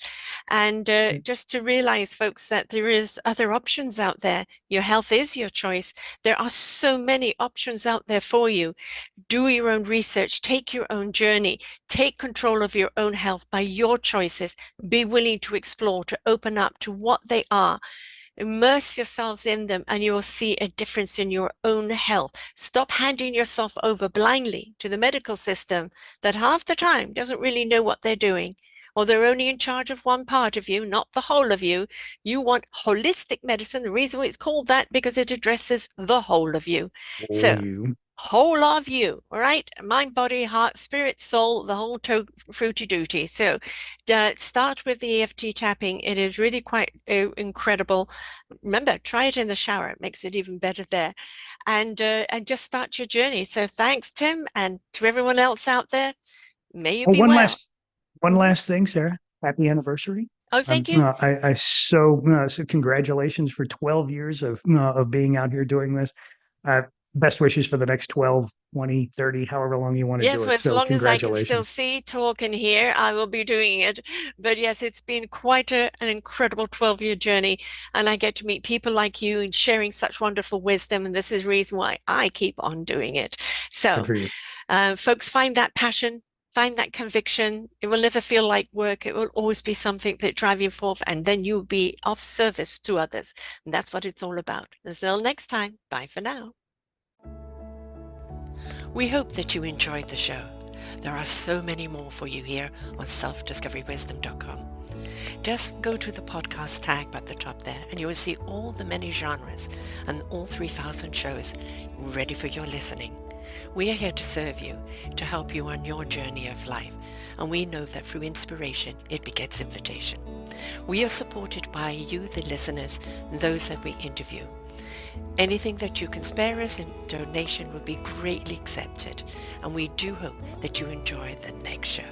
And just to realize, folks, that there is other options out there. Your health is your choice. There are so many options out there for you. Do your own research, take your own journey, take control of your own health by your choices. Be willing to explore, to open up to what they are. Immerse yourselves in them and you will see a difference in your own health. Stop handing yourself over blindly to the medical system that half the time doesn't really know what they're doing, or they're only in charge of one part of you, not the whole of you. You want holistic medicine. The reason it's called that because it addresses the whole of you. Oh, So you. whole of you, all right? Mind, body, heart, spirit, soul, the whole fruity duty. So start with the EFT tapping. It is really quite incredible. Remember, try it in the shower. It makes it even better there. And just start your journey. So thanks, Tim, and to everyone else out there, may you Oh, be well. one Mhm. last thing, Sarah. Happy anniversary. Oh, thank you. So congratulations for 12 years of being out here doing this. best wishes for the next 12, 20, 30, however long you want to Yes, do well, it. as So long as I can still congratulations. see, talk, and hear, I will be doing it. But yes, it's been quite an incredible 12-year journey, and I get to meet people like you and sharing such wonderful wisdom, and this is the reason why I keep on doing it. Good So, for you. folks, find that passion, find that conviction. It will never feel like work. It will always be something that drives you forth, and then you'll be of service to others. And that's what it's all about. Until next time, bye for now. We hope that you enjoyed the show. There are so many more for you here on selfdiscoverywisdom.com. Just go to the podcast tag at the top there and you will see all the many genres and all 3,000 shows ready for your listening. We are here to serve you, to help you on your journey of life, and we know that through inspiration it begets invitation. We are supported by you, the listeners, and those that we interview. Anything that you can spare us in donation would be greatly accepted, and we do hope that you enjoy the next show.